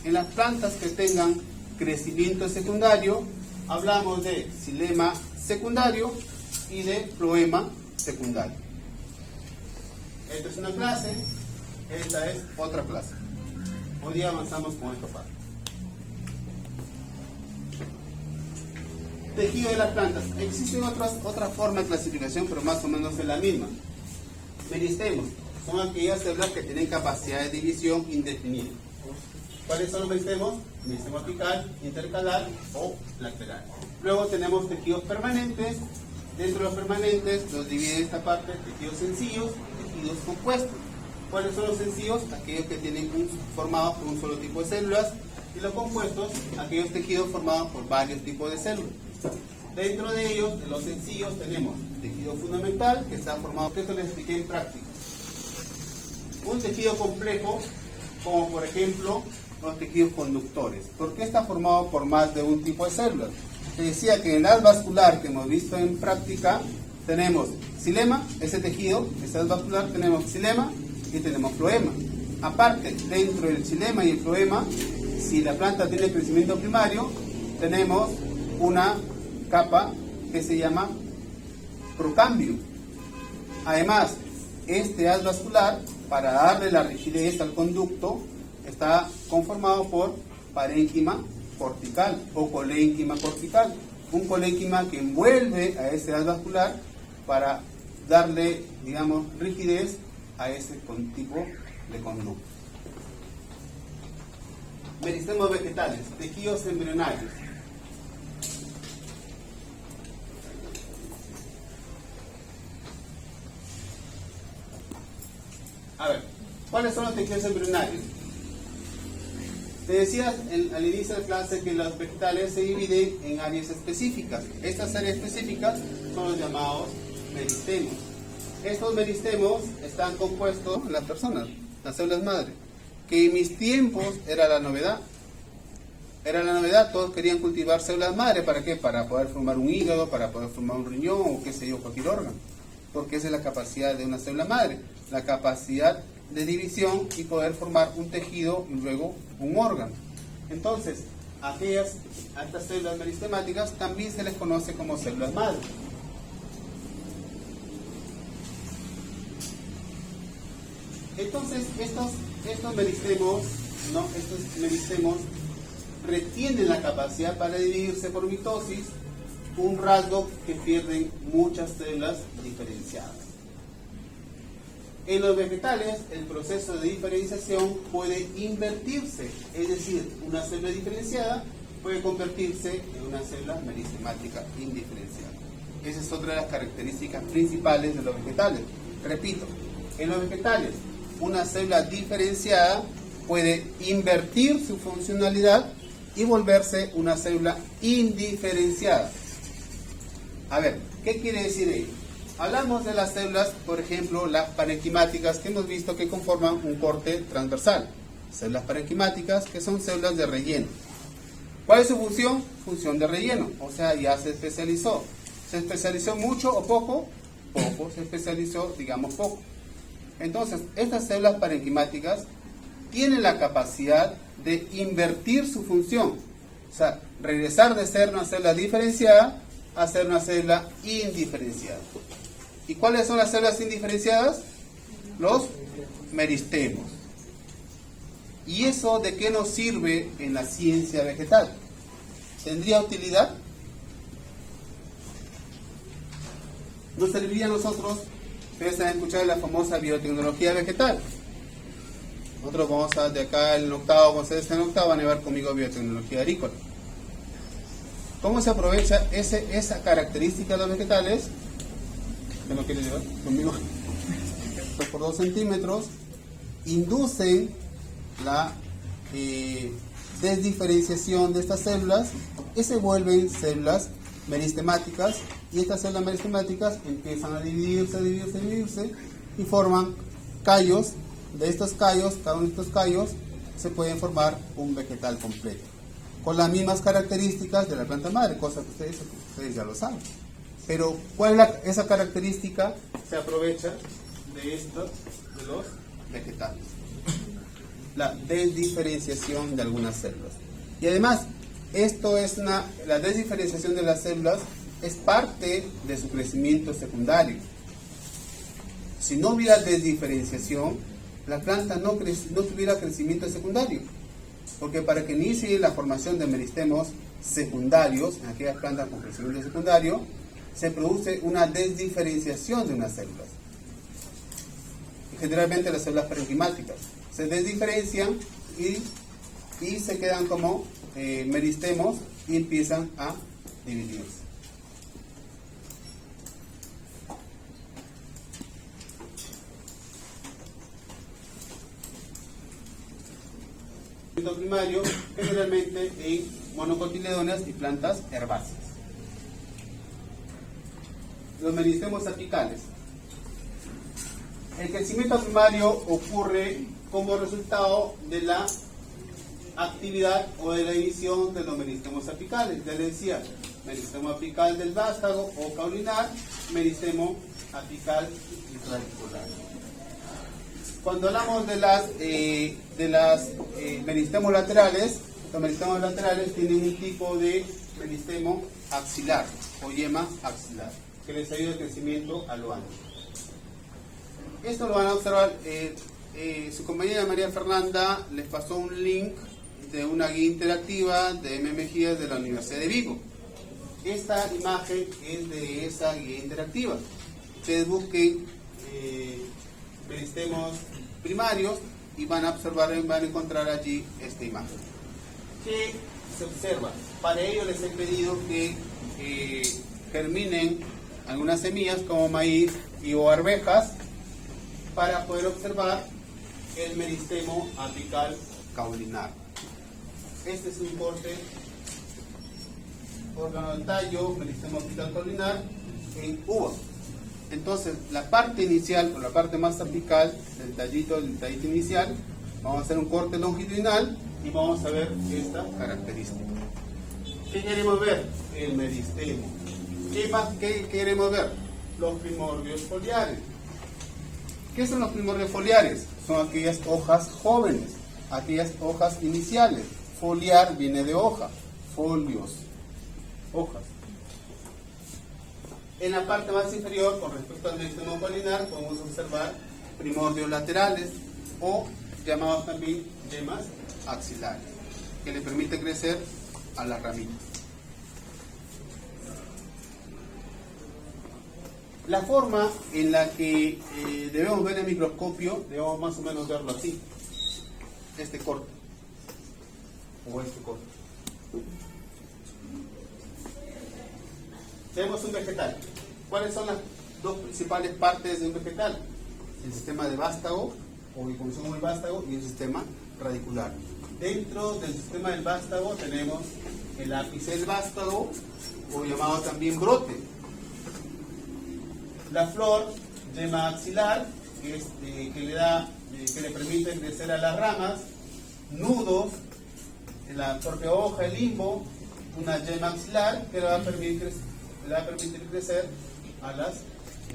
En las plantas que tengan crecimiento secundario, hablamos de xilema secundario y de floema secundario. Esta es una clase, esta es otra clase. Hoy día avanzamos con esta parte. Tejido de las plantas. Existen otras formas de clasificación, pero más o menos es la misma. Meristemos son aquellas células que tienen capacidad de división indefinida. ¿Cuáles son los meristemos? Meristemo apical, intercalar o lateral. Luego tenemos tejidos permanentes. Dentro de los permanentes los divide esta parte tejidos sencillos y tejidos compuestos. ¿Cuáles son los sencillos? Aquellos que tienen formados por un solo tipo de células, y los compuestos, aquellos tejidos formados por varios tipos de células. Dentro de ellos, de los sencillos, tenemos tejido fundamental, que está formado, que esto les expliqué en práctica. Un tejido complejo, como por ejemplo los tejidos conductores. ¿Por qué está formado por más de un tipo de células? Te decía que en el haz vascular que hemos visto en práctica, tenemos xilema, ese tejido, ese vascular, tenemos xilema y tenemos floema. Aparte, dentro del xilema y el floema, si la planta tiene crecimiento primario, tenemos una capa que se llama procambio. Además, este haz vascular, para darle la rigidez al conducto, está conformado por parénquima cortical o colénquima cortical. Un colénquima que envuelve a ese haz vascular para darle, digamos, rigidez a ese tipo de conducto. Meristemos vegetales, tejidos embrionarios. A ver, ¿cuáles son los tejidos embrionarios? Te decía al inicio de la clase que los vegetales se dividen en áreas específicas. Estas áreas específicas son los llamados meristemos. Estos meristemos están compuestos en las personas, las células madre, que en mis tiempos era la novedad. Era la novedad, todos querían cultivar células madre. ¿Para qué? Para poder formar un hígado, para poder formar un riñón o qué sé yo, cualquier órgano. Porque esa es la capacidad de una célula madre, la capacidad de división y poder formar un tejido y luego un órgano. Entonces, a estas células meristemáticas también se les conoce como células madre. Entonces, estos meristemos retienen la capacidad para dividirse por mitosis, un rasgo que pierden muchas células diferenciadas. En los vegetales, el proceso de diferenciación puede invertirse, es decir, una célula diferenciada puede convertirse en una célula meristemática indiferenciada. Esa es otra de las características principales de los vegetales. Repito, en los vegetales, una célula diferenciada puede invertir su funcionalidad y volverse una célula indiferenciada. A ver, ¿qué quiere decir ello? Hablamos de las células, por ejemplo, las parenquimáticas, que hemos visto que conforman un corte transversal. Células parenquimáticas, que son células de relleno. ¿Cuál es su función? Función de relleno, o sea, ya se especializó. ¿Se especializó mucho o poco? Poco, se especializó, digamos, poco. Entonces, estas células parenquimáticas tienen la capacidad de invertir su función. O sea, regresar de ser una célula diferenciada a ser una célula indiferenciada. ¿Y cuáles son las células indiferenciadas? Los meristemos. ¿Y eso de qué nos sirve en la ciencia vegetal? ¿Tendría utilidad? ¿Nos serviría a nosotros? Ustedes han escuchado la famosa biotecnología vegetal. Nosotros vamos a, de acá en octavo, cuando ustedes estén en octavo, van a ver conmigo biotecnología agrícola. ¿Cómo se aprovecha esa característica de los vegetales? ¿Qué no quiere llevar conmigo? 2x2 centímetros. Inducen la desdiferenciación de estas células y se vuelven células meristemáticas, y estas células meristemáticas empiezan a dividirse y forman callos. De estos callos, cada uno de estos callos, se pueden formar un vegetal completo, con las mismas características de la planta madre, cosa que ustedes ya lo saben. Pero, ¿cuál es esa característica? Se aprovecha de los vegetales. La desdiferenciación de algunas células. Y además, la desdiferenciación de las células es parte de su crecimiento secundario. Si no hubiera desdiferenciación, la planta no tuviera crecimiento secundario. Porque para que inicie la formación de meristemos secundarios, en aquellas plantas con crecimiento secundario, se produce una desdiferenciación de unas células. Y generalmente las células parenquimáticas se desdiferencian y se quedan como meristemos y empiezan a dividirse. Primario, generalmente en monocotiledóneas y plantas herbáceas. Los meristemos apicales. El crecimiento primario ocurre como resultado de la actividad o de la división de los meristemos apicales. Ya les decía, meristemo apical del vástago o caulinar, meristemo apical radicular. Cuando hablamos de las meristemos laterales, los meristemos laterales tienen un tipo de meristemo axilar o yema axilar, que les ayuda al crecimiento a lo ancho. Esto lo van a observar, su compañera María Fernanda les pasó un link de una guía interactiva de M. Mejías de la Universidad de Vigo. Esta imagen es de esa guía interactiva. Ustedes busquen meristemos primarios y van a observar, van a encontrar allí esta imagen. ¿Qué se observa? Para ello les he pedido que germinen algunas semillas como maíz y o arvejas para poder observar el meristemo apical caulinar. Este es un corte órgano del tallo, meristemo apical caulinar en uva. Entonces, la parte inicial, o la parte más apical del tallito inicial, vamos a hacer un corte longitudinal y vamos a ver esta característica. ¿Qué queremos ver? El meristemo. ¿Qué queremos ver? Los primordios foliares. ¿Qué son los primordios foliares? Son aquellas hojas jóvenes, aquellas hojas iniciales. Foliar viene de hoja, folios, hojas. En la parte más inferior, con respecto al meristemo caulinar, podemos observar primordios laterales o llamados también yemas axilares, que le permite crecer a las ramitas. La forma en la que debemos ver el microscopio, debemos más o menos verlo así, este corte, o este corte. Tenemos un vegetal. ¿Cuáles son las dos principales partes de un vegetal? El sistema de vástago, o que conocemos como el vástago, y el sistema radicular. Dentro del sistema del vástago tenemos el ápice del vástago, o llamado también brote. La flor, yema axilar, que le permite crecer a las ramas. Nudos, la propia hoja, el limbo, una yema axilar que le va a permitir crecer a las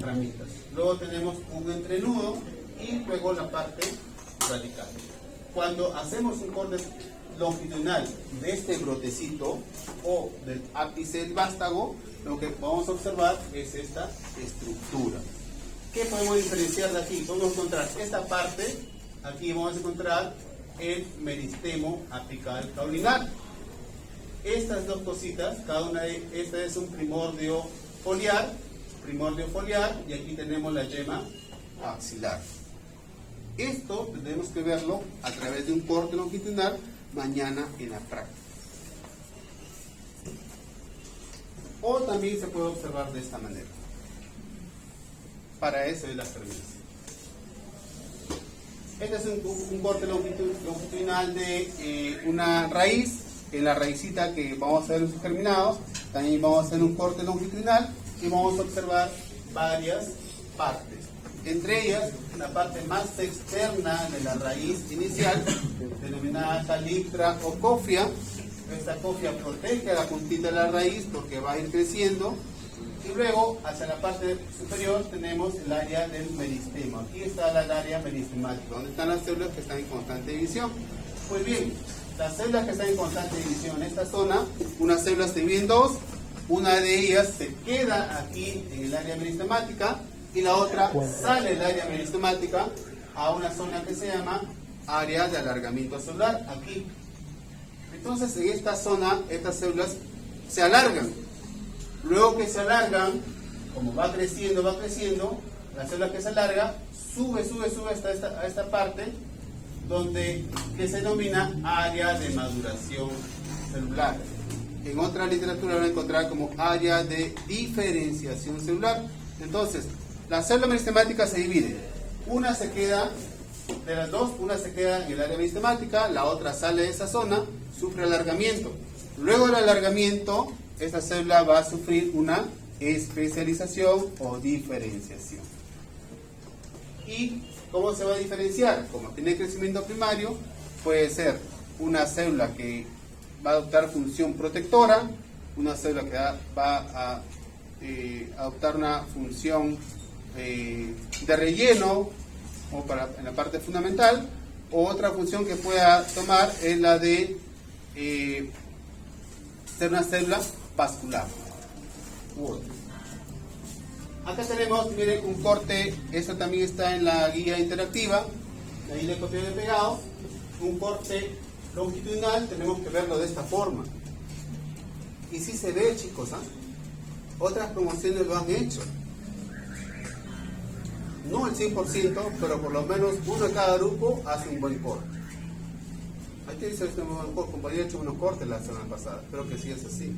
ramitas. Luego tenemos un entrenudo y luego la parte radical. Cuando hacemos un corte longitudinal de este brotecito o del ápice del vástago, lo que vamos a observar es esta estructura. ¿Qué podemos diferenciar de aquí? Podemos encontrar esta parte, aquí vamos a encontrar el meristemo apical caulinar. Estas dos cositas, esta es un primordio foliar, y aquí tenemos la yema axilar. Esto tenemos que verlo a través de un corte longitudinal mañana en la práctica. O también se puede observar de esta manera. Para eso es la terminación. Este es un corte longitudinal de una raíz. En la raicita que vamos a ver en sus germinados, también vamos a hacer un corte longitudinal y vamos a observar varias partes. Entre ellas, la parte más externa de la raíz inicial, denominada calyptra o cofia. Esta cofia protege a la puntita de la raíz porque va a ir creciendo. Y luego, hacia la parte superior, tenemos el área del meristemo. Aquí está el área meristemática, donde están las células que están en constante división. Pues bien, las células que están en constante división en esta zona, unas células se dividen en dos, una de ellas se queda aquí en el área meristemática y la otra sale del área meristemática a una zona que se llama área de alargamiento celular, aquí. Entonces en esta zona, estas células se alargan. Luego que se alargan, como va creciendo, la célula que se alarga sube hasta esta parte, que se denomina área de maduración celular. En otra literatura lo van a encontrar como área de diferenciación celular. Entonces, la célula meristemática se divide. Una se queda en el área meristemática, la otra sale de esa zona, sufre alargamiento. Luego del alargamiento, esta célula va a sufrir una especialización o diferenciación. ¿Y cómo se va a diferenciar? Como tiene crecimiento primario, puede ser una célula que va a adoptar función protectora, una célula que va a adoptar una función de relleno o en la parte fundamental, o otra función que pueda tomar es la de ser una célula vascular. Acá tenemos, miren, un corte, esto también está en la guía interactiva, ahí le he copiado y he pegado, un corte longitudinal, tenemos que verlo de esta forma. Y sí se ve, chicos, ¿ah? Otras promociones lo han hecho. No el 100%, pero por lo menos uno de cada grupo hace un buen corte. Hay que decir que un buen corte, compañero, he hecho unos cortes la semana pasada, creo que sí es así.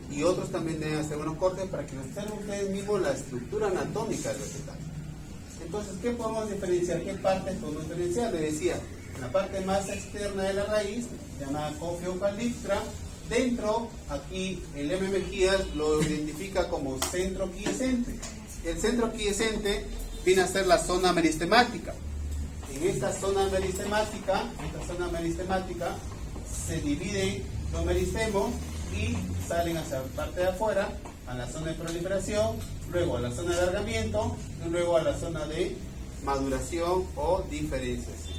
Y otros también deben hacer buenos cortes para que observen ustedes mismos la estructura anatómica del vegetal. Entonces, ¿qué podemos diferenciar? ¿Qué partes podemos diferenciar? Les decía, la parte más externa de la raíz, llamada Cophiocalyptra, dentro, aquí el M. Mejías lo identifica como centro quiescente. El centro quiescente viene a ser la zona meristemática. En esta zona meristemática se dividen los meristemos y salen hacia la parte de afuera, a la zona de proliferación, luego a la zona de alargamiento y luego a la zona de maduración o diferenciación.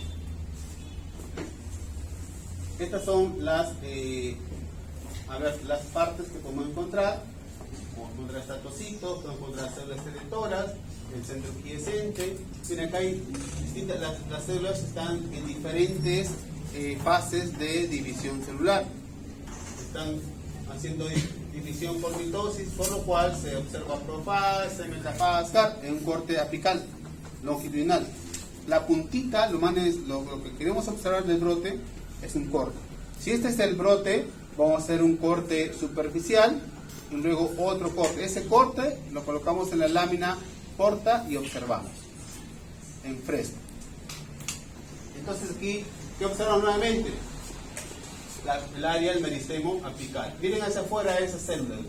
Estas son las partes que podemos encontrar. Podemos encontrar estatocitos, podemos encontrar células selectoras, el centro quiescente. Miren, acá hay distintas, las células están en diferentes fases de división celular. Están haciendo división por mitosis, por lo cual se observa profase, metafase, en un corte apical longitudinal. La puntita, lo que queremos observar del brote es un corte. Si este es el brote, vamos a hacer un corte superficial y luego otro corte. Ese corte lo colocamos en la lámina corta y observamos en fresco. Entonces aquí, ¿qué observamos nuevamente? El área del meristemo apical. Miren hacia afuera esas células.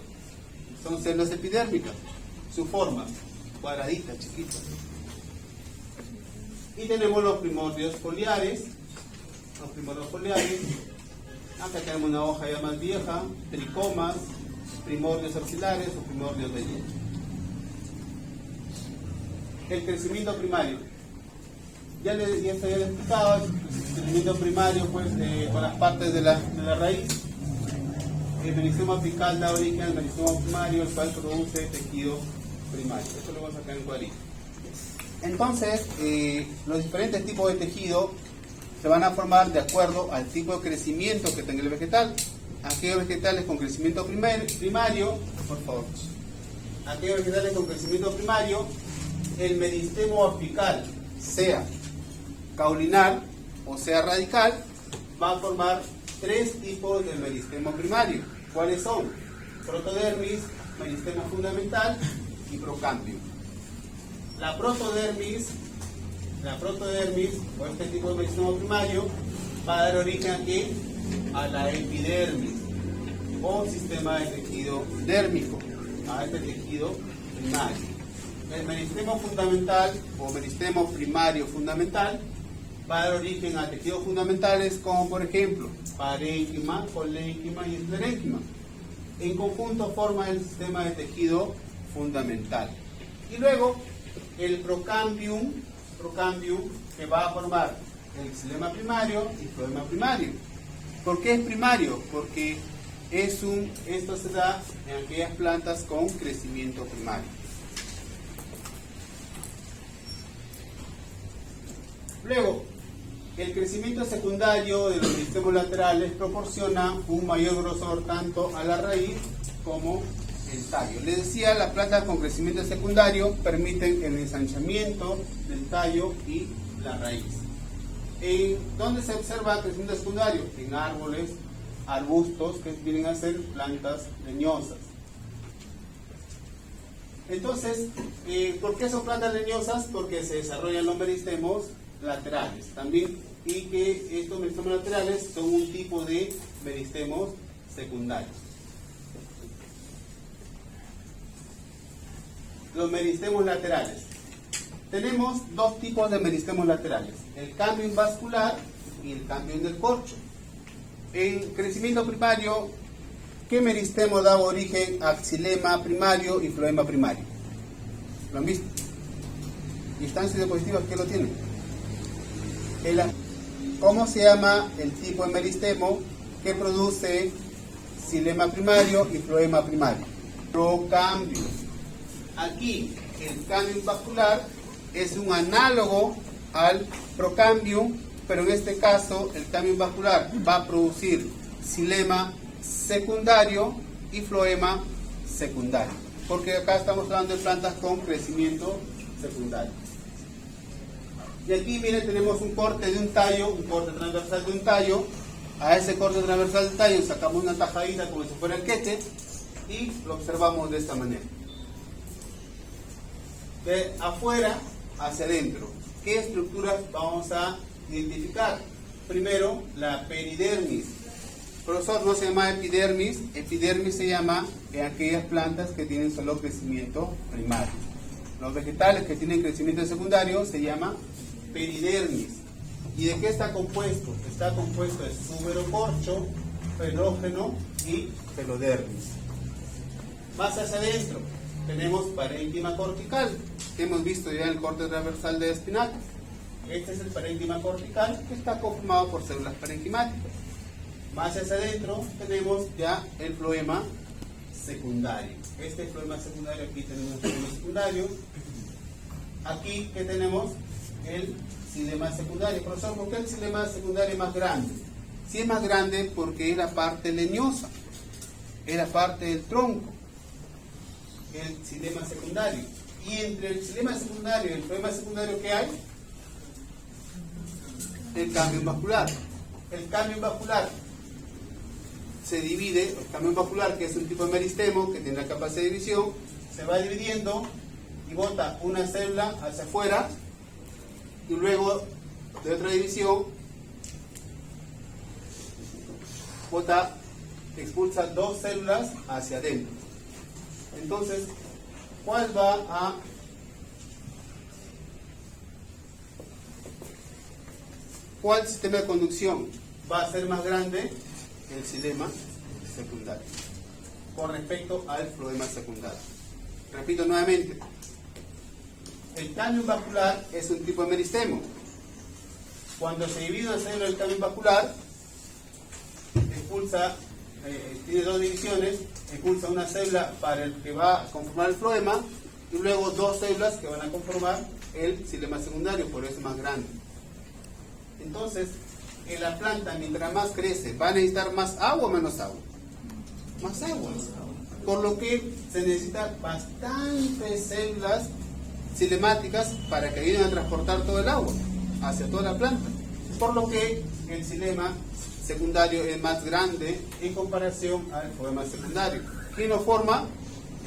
Son células epidérmicas. Su forma, cuadradita, chiquita. Y tenemos los primordios foliares. Acá tenemos una hoja ya más vieja, tricomas, primordios axilares o primordios de leche. El crecimiento primario. Ya les explicaba, el crecimiento primario pues, con las partes de la raíz. El meristemo apical da origen al meristemo primario, el cual produce tejido primario. Esto lo vamos a sacar en cuadrito. Entonces, los diferentes tipos de tejido se van a formar de acuerdo al tipo de crecimiento que tenga el vegetal. Aquellos vegetales con crecimiento primario, por favor, aquellos vegetales con crecimiento primario, el meristemo apical, sea caulinar o sea radical, va a formar tres tipos de meristemo primario. ¿Cuáles son? Protodermis, meristemo fundamental y procámbium. La protodermis o este tipo de meristemo primario va a dar origen aquí a la epidermis o sistema de tejido dérmico, a este tejido primario. El meristemo fundamental o meristemo primario fundamental va a dar origen a tejidos fundamentales como por ejemplo parénquima, colénquima y esclerénquima. En conjunto forman el sistema de tejido fundamental. Y luego el procámbium que va a formar el xilema primario y floema primario. ¿Por qué es primario? Porque esto se da en aquellas plantas con crecimiento primario. Luego, el crecimiento secundario de los meristemos laterales proporciona un mayor grosor tanto a la raíz como el tallo. Les decía, las plantas con crecimiento secundario permiten el ensanchamiento del tallo y la raíz. ¿Dónde se observa crecimiento secundario? En árboles, arbustos que vienen a ser plantas leñosas. Entonces, ¿por qué son plantas leñosas? Porque se desarrollan los meristemos laterales también, y que estos meristemos laterales son un tipo de meristemos secundarios. Los meristemos laterales. Tenemos dos tipos de meristemos laterales, el cámbium vascular y el cámbium del corcho. En crecimiento primario ¿Qué meristemo daba origen a xilema primario y floema primario? ¿Lo han visto? Instancias diapositivas, ¿qué lo tienen? ¿Cómo se llama el tipo de meristemo que produce xilema primario y floema primario? Procambio. Aquí el cambio vascular es un análogo al procambio, pero en este caso el cambio vascular va a producir xilema secundario y floema secundario, porque acá estamos hablando de plantas con crecimiento secundario. Y aquí, miren, tenemos un corte de un tallo, un corte transversal de un tallo. A ese corte transversal del tallo sacamos una tajadita como si fuera el queche y lo observamos de esta manera. De afuera hacia adentro, ¿qué estructuras vamos a identificar? Primero, la peridermis. Profesor, no se llama epidermis. Epidermis se llama en aquellas plantas que tienen solo crecimiento primario. Los vegetales que tienen crecimiento secundario se llama peridermis. ¿Y de qué está compuesto? Está compuesto de suberocorcho, pelógeno y pelodermis. Más hacia adentro tenemos parénquima cortical, que hemos visto ya en el corte transversal de espinaca. Este es el parénquima cortical, que está conformado por células parenquimáticas. Más hacia adentro tenemos ya el floema secundario. Este floema secundario, aquí tenemos el floema secundario. Aquí, ¿qué tenemos? El xilema secundario. Profesor, ¿por qué el xilema secundario es más grande? Sí, es más grande porque es la parte leñosa, es la parte del tronco, el xilema secundario. Y entre el xilema secundario y el floema secundario, ¿qué hay? El cambio vascular. El cambio vascular se divide, el cambio vascular, que es un tipo de meristemo que tiene la capacidad de división, se va dividiendo y bota una célula hacia afuera y luego de otra división expulsa dos células hacia adentro. Entonces, ¿cuál sistema de conducción va a ser más grande? El xilema secundario con respecto al floema secundario. Repito nuevamente, el cambio vascular es un tipo de meristemo. Cuando se divide una célula del cambio vascular, tiene dos divisiones, expulsa una célula para el que va a conformar el floema y luego dos células que van a conformar el xilema secundario, por eso es más grande. Entonces, en la planta, mientras más crece, ¿va a necesitar más agua o menos agua? Más agua. Por lo que se necesita bastantes células xilemáticas para que ayuden a transportar todo el agua hacia toda la planta. Por lo que el xilema secundario es más grande en comparación al floema secundario. ¿Quién lo forma?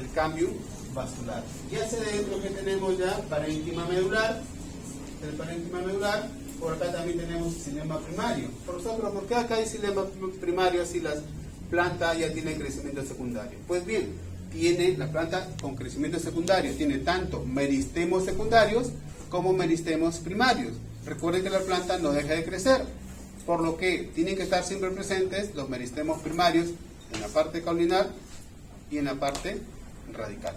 El cambio vascular. Y hacia adentro que tenemos ya parénquima medular. El parénquima medular. Por acá también tenemos xilema primario. Profesor, ¿pero por qué acá hay xilema primario si las plantas ya tienen crecimiento secundario? Pues bien, la planta con crecimiento secundario tiene tanto meristemos secundarios como meristemos primarios. Recuerden que la planta no deja de crecer, por lo que tienen que estar siempre presentes los meristemos primarios en la parte caulinar y en la parte radical.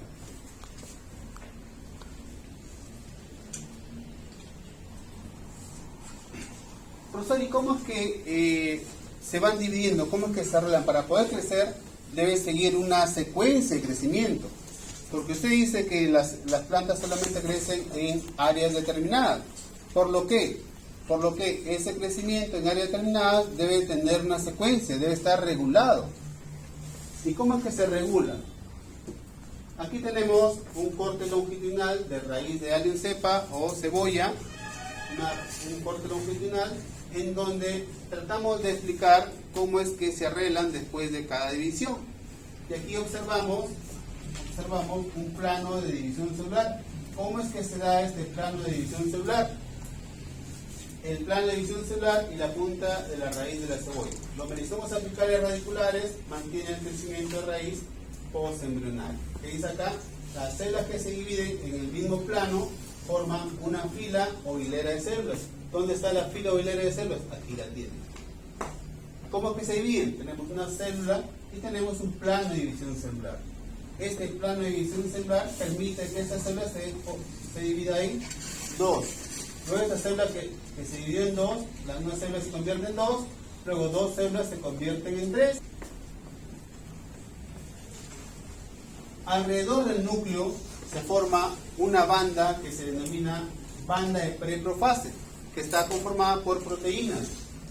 Profesor, ¿y cómo es que se van dividiendo? ¿Cómo es que se arreglan? Para poder crecer debe seguir una secuencia de crecimiento, porque usted dice que las plantas solamente crecen en áreas determinadas, por lo que ese crecimiento en áreas determinadas debe tener una secuencia, debe estar regulado. ¿Y cómo es que se regula? Aquí tenemos un corte longitudinal de raíz de alien cepa o cebolla, un corte longitudinal en donde tratamos de explicar cómo es que se arreglan después de cada división. Y aquí observamos un plano de división celular. ¿Cómo es que se da este plano de división celular? El plano de división celular y la punta de la raíz de la cebolla. Los meristomos apicales radiculares mantienen el crecimiento de raíz postembrional. ¿Qué dice acá? Las células que se dividen en el mismo plano forman una fila o hilera de células. ¿Dónde está la fila o hilera de células? Aquí la tienen. ¿Cómo es que se dividen? Tenemos una célula y tenemos un plano de división celular. Este plano de división celular permite que esta célula se divida en dos. Luego esta célula que se dividió en dos, una célula se convierte en dos, luego dos células se convierten en tres. Alrededor del núcleo se forma una banda que se denomina banda de preprofase, que está conformada por proteínas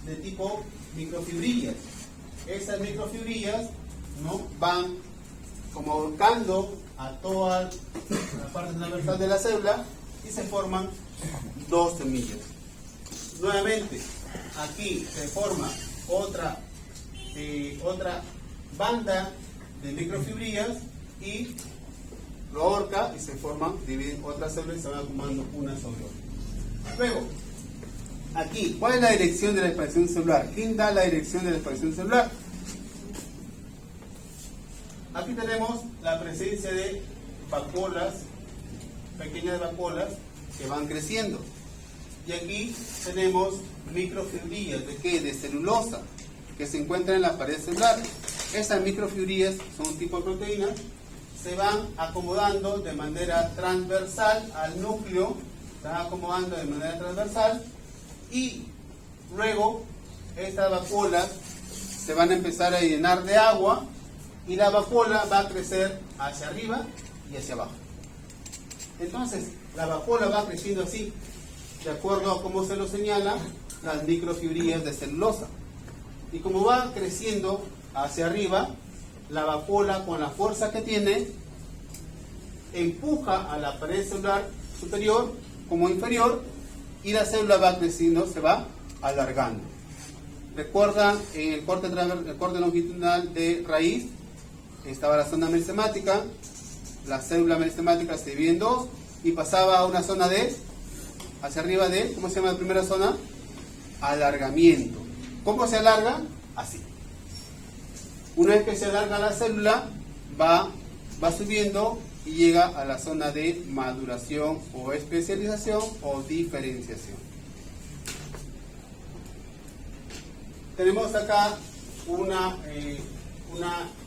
de tipo microfibrillas. Esas microfibrillas, ¿no?, van como ahorcando a toda la parte transversal de la célula y se forman dos semillas. Nuevamente, aquí se forma otra banda de microfibrillas y lo ahorca y se forman, dividen otras células y se van acumulando una sobre otra. Luego, aquí, ¿cuál es la dirección de la expansión celular? ¿Quién da la dirección de la expansión celular? Aquí tenemos la presencia de vacuolas, pequeñas vacuolas que van creciendo. Y aquí tenemos microfibrillas, ¿de qué? De celulosa, que se encuentran en la pared celular. Esas microfibrillas son un tipo de proteína, se van acomodando de manera transversal al núcleo, se van acomodando de manera transversal y luego estas vacuolas se van a empezar a llenar de agua y la vacuola va a crecer hacia arriba y hacia abajo. Entonces, la vacuola va creciendo así, de acuerdo a cómo se lo señala las microfibrillas de celulosa. Y como va creciendo hacia arriba, la vacuola con la fuerza que tiene empuja a la pared celular superior como inferior y la célula va creciendo, se va alargando. Recuerdan en el corte longitudinal de raíz estaba la zona meristemática, la célula meristemática se divide en dos y pasaba a una zona de hacia arriba de, ¿cómo se llama la primera zona? Alargamiento. ¿Cómo se alarga? Así. Una vez que se alarga la célula, va subiendo y llega a la zona de maduración o especialización o diferenciación. Tenemos acá una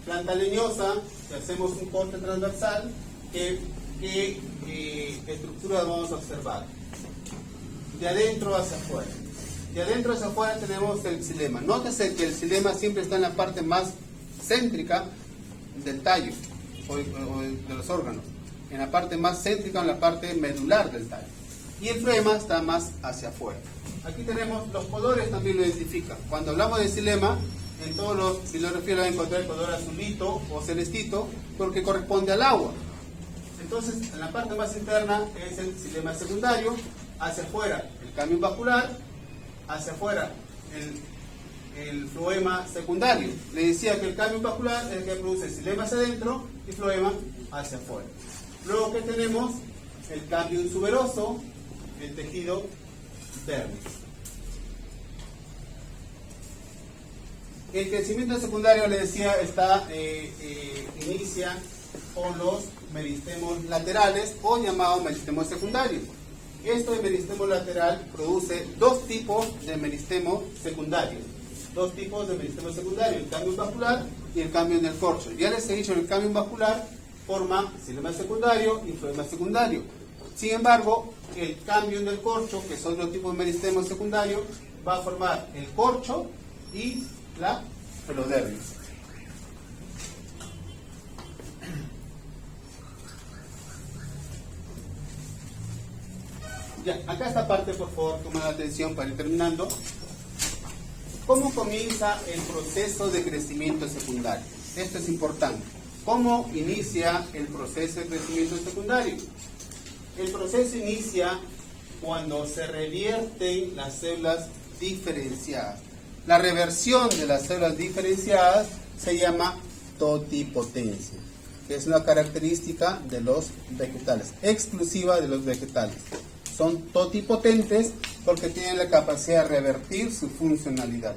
planta leñosa, que hacemos un corte transversal, ¿qué estructura vamos a observar? De adentro hacia afuera. De adentro hacia afuera tenemos el xilema. Nótese que el xilema siempre está en la parte más céntrica del tallo o de los órganos, en la parte más céntrica o en la parte medular del tallo. Y el floema está más hacia afuera. Aquí tenemos los colores, también lo identifican. Cuando hablamos de xilema, en todos los bibliografías van a encontrar el color azulito o celestito porque corresponde al agua. Entonces, en la parte más interna es el xilema secundario, hacia afuera el cambio vascular, hacia afuera el floema secundario. Le decía que el cambio vascular es el que produce xilema hacia adentro y floema hacia afuera. Luego que tenemos el cambio insuberoso, el tejido dermis. El crecimiento secundario, le decía, inicia con los meristemos laterales o llamados meristemos secundarios. Esto de meristemo lateral produce dos tipos de meristemo secundarios. Dos tipos de meristemo secundario, el cambio vascular y el cambio en el corcho. Ya les he dicho, el cambio vascular forma xilema secundario y floema secundario. Sin embargo, el cambio en el corcho, que son los tipos de meristemo secundario, va a formar el corcho y la felodermis. Ya, acá esta parte, por favor, toma la atención para ir terminando. ¿Cómo comienza el proceso de crecimiento secundario? Esto es importante. ¿Cómo inicia el proceso de crecimiento secundario? El proceso inicia cuando se revierten las células diferenciadas. La reversión de las células diferenciadas se llama totipotencia, que es una característica de los vegetales, exclusiva de los vegetales. Son totipotentes porque tienen la capacidad de revertir su funcionalidad.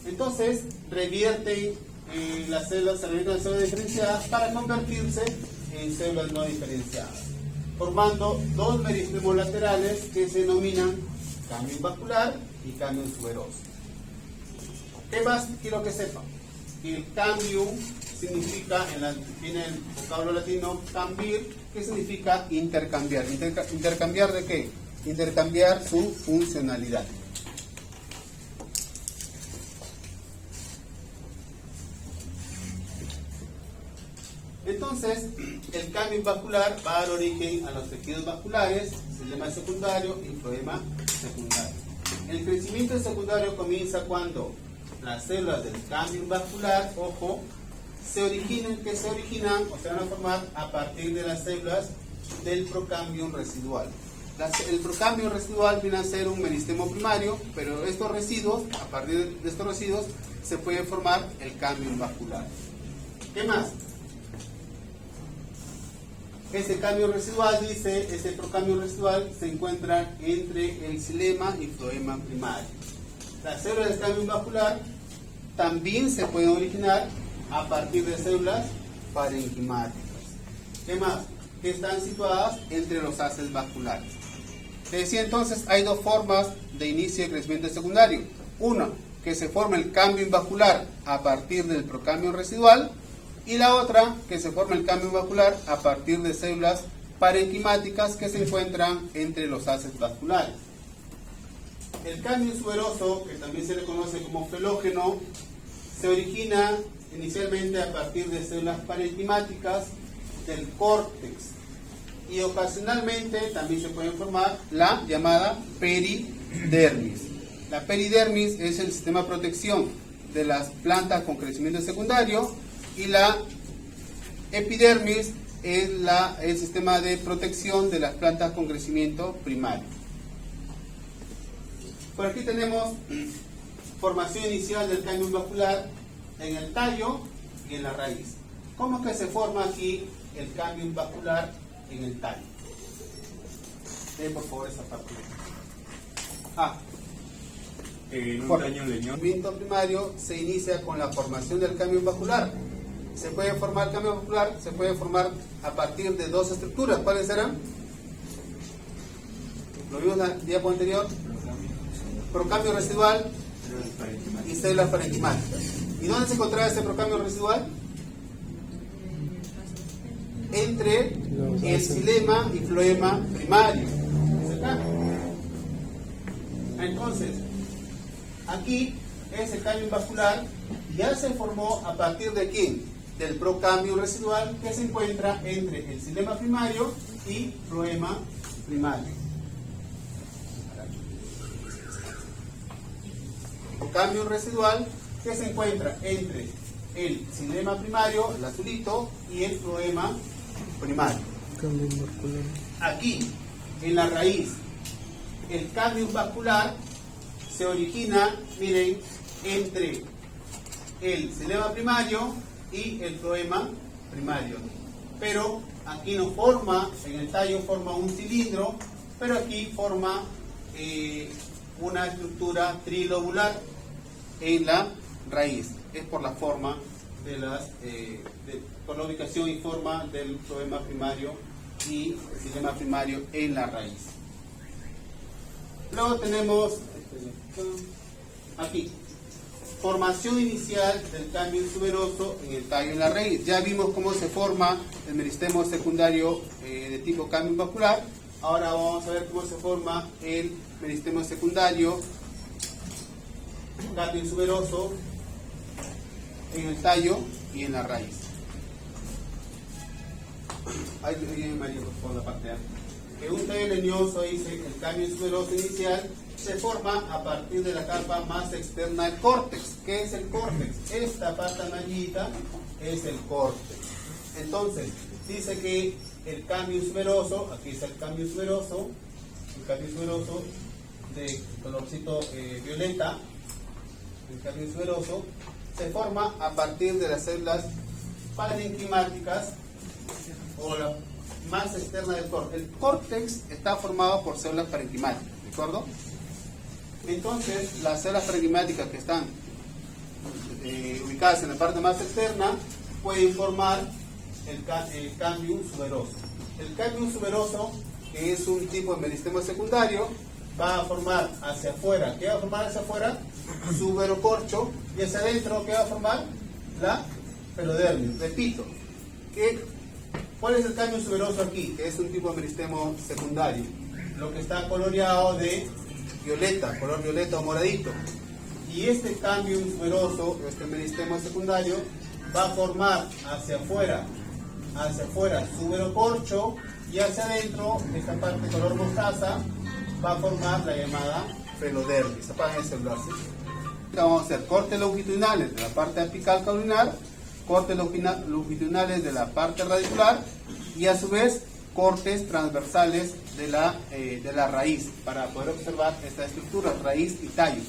Entonces, revierten las células diferenciadas para convertirse en células no diferenciadas, formando dos meristemos laterales que se denominan Cámbium vascular y cámbium tuberoso. ¿Qué más quiero que sepan? Que el cambium significa, viene el vocablo latino cambir, que significa intercambiar. ¿Intercambiar de qué? Intercambiar su funcionalidad. Entonces, el cambio vascular va a dar origen a los tejidos vasculares, sistema secundario y floema secundario. El crecimiento secundario comienza cuando las células del cambio vascular, ojo, se originan o se van a formar a partir de las células del procambium residual. El procambium residual viene a ser un meristemo primario, pero estos residuos, a partir de estos residuos, se puede formar el cambium vascular. ¿Qué más? Ese cambio residual, ese procambio residual se encuentra entre el xilema y floema primario. Las células del cambio vascular también se pueden originar a partir de células parenquimáticas. ¿Qué más? Que están situadas entre los haces vasculares. Te decía entonces, hay dos formas de inicio de crecimiento secundario. Una, que se forma el cambio vascular a partir del procambio residual, y la otra, que se forma el cambio vascular a partir de células parenquimáticas que se encuentran entre los haces vasculares. El cambio tuberoso, que también se le conoce como felógeno, se origina inicialmente a partir de células parenquimáticas del córtex, y ocasionalmente también se puede formar la llamada peridermis. La peridermis es el sistema de protección de las plantas con crecimiento secundario, y la epidermis es el sistema de protección de las plantas con crecimiento primario. Por aquí tenemos formación inicial del cambio vascular en el tallo y en la raíz. ¿Cómo es que se forma aquí el cambio vascular en el tallo? Ven por favor esa parte.
En un daño leñoso.
El crecimiento primario se inicia con la formación del cambio vascular. Se puede formar cambio vascular, se puede formar a partir de dos estructuras. ¿Cuáles serán? Lo vimos en la diapo anterior. Procambio residual y células parenquimáticas. ¿Y dónde se encontraba ese procambio residual? Entre el xilema y floema primario. ¿Es acá? Entonces, aquí ese cambio vascular ya se formó a partir de ¿quién? Del procambio residual que se encuentra entre el xilema primario y floema primario. Procambio residual que se encuentra entre el xilema primario, el azulito, y el floema primario.
Cambio vascular.
Aquí, en la raíz, el cambio vascular se origina, miren, entre el xilema primario y el floema primario. Pero aquí no forma, en el tallo forma un cilindro, pero aquí forma una estructura trilobular en la raíz. Es por la forma de por la ubicación y forma del floema primario y el xilema primario en la raíz. Luego tenemos aquí formación inicial del cambio tuberoso en el tallo y en la raíz. Ya vimos cómo se forma el meristemo secundario de tipo cambio vascular. Ahora vamos a ver cómo se forma el meristemo secundario cambio tuberoso en el tallo y en la raíz. Ahí viene María, por favor, la parte A. Que un tallo leñoso, dice, el cambio tuberoso inicial se forma a partir de la capa más externa del córtex. ¿Qué es el córtex? Esta parte amarillita es el córtex. Entonces, dice que el cambio tuberoso, aquí está el cambio tuberoso de colorcito violeta, el cambio tuberoso se forma a partir de las células parenquimáticas o la más externa del córtex. El córtex está formado por células parenquimáticas, ¿de acuerdo? Entonces, las células parenquimáticas que están ubicadas en la parte más externa pueden formar el cambium tuberoso. El cambium tuberoso, que es un tipo de meristemo secundario, va a formar hacia afuera. ¿Qué va a formar hacia afuera? Su verocorcho. Y hacia adentro, ¿qué va a formar? La perodermis. Repito, ¿cuál es el cambio suberoso aquí? Que es un tipo de meristemo secundario. Lo que está coloreado de violeta, color violeta o moradito. Y este cambio suberoso, este meristemo secundario, va a formar hacia afuera su verocorcho, y hacia adentro, esta parte color mostaza, va a formar la llamada perodermis. Apagan el celular, ¿sí? Vamos a hacer cortes longitudinales de la parte apical caulinar, cortes longitudinales de la parte radicular, y a su vez cortes transversales de la raíz, para poder observar esta estructura, raíz y tallo.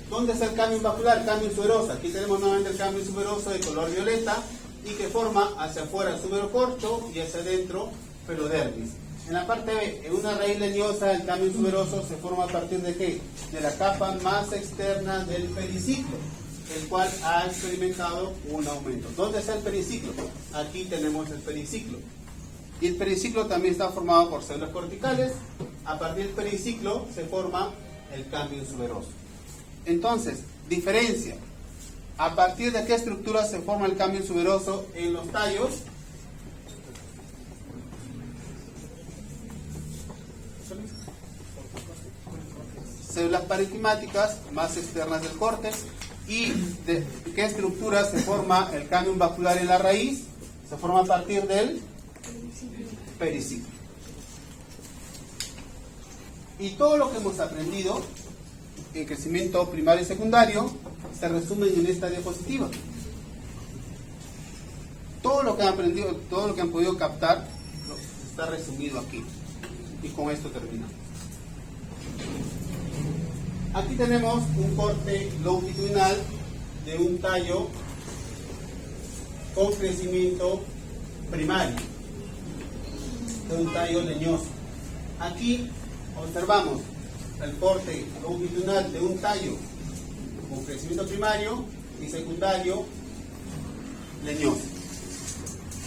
¿Dónde está el cambio vascular? Cambio suberoso. Aquí tenemos nuevamente el cambio suberoso de color violeta, y que forma hacia afuera su verocorcho y hacia adentro perodermis. En la parte B, en una raíz leñosa, el cambio suberoso se forma a partir de ¿qué? De la capa más externa del periciclo, el cual ha experimentado un aumento. ¿Dónde está el periciclo? Aquí tenemos el periciclo. Y el periciclo también está formado por células corticales. A partir del periciclo se forma el cambio suberoso. Entonces, diferencia. ¿A partir de qué estructura se forma el cambio suberoso en los tallos? Células parenquimáticas más externas del córtex. ¿Y de qué estructura se forma el cambio vascular en la raíz? Se forma a partir del periciclo. Y todo lo que hemos aprendido en crecimiento primario y secundario se resumen en esta diapositiva. Todo lo que han aprendido, todo lo que han podido captar, está resumido aquí. Y con esto terminamos. Aquí tenemos un corte longitudinal de un tallo con crecimiento primario, de un tallo leñoso. Aquí observamos el corte longitudinal de un tallo con crecimiento primario y secundario leñoso.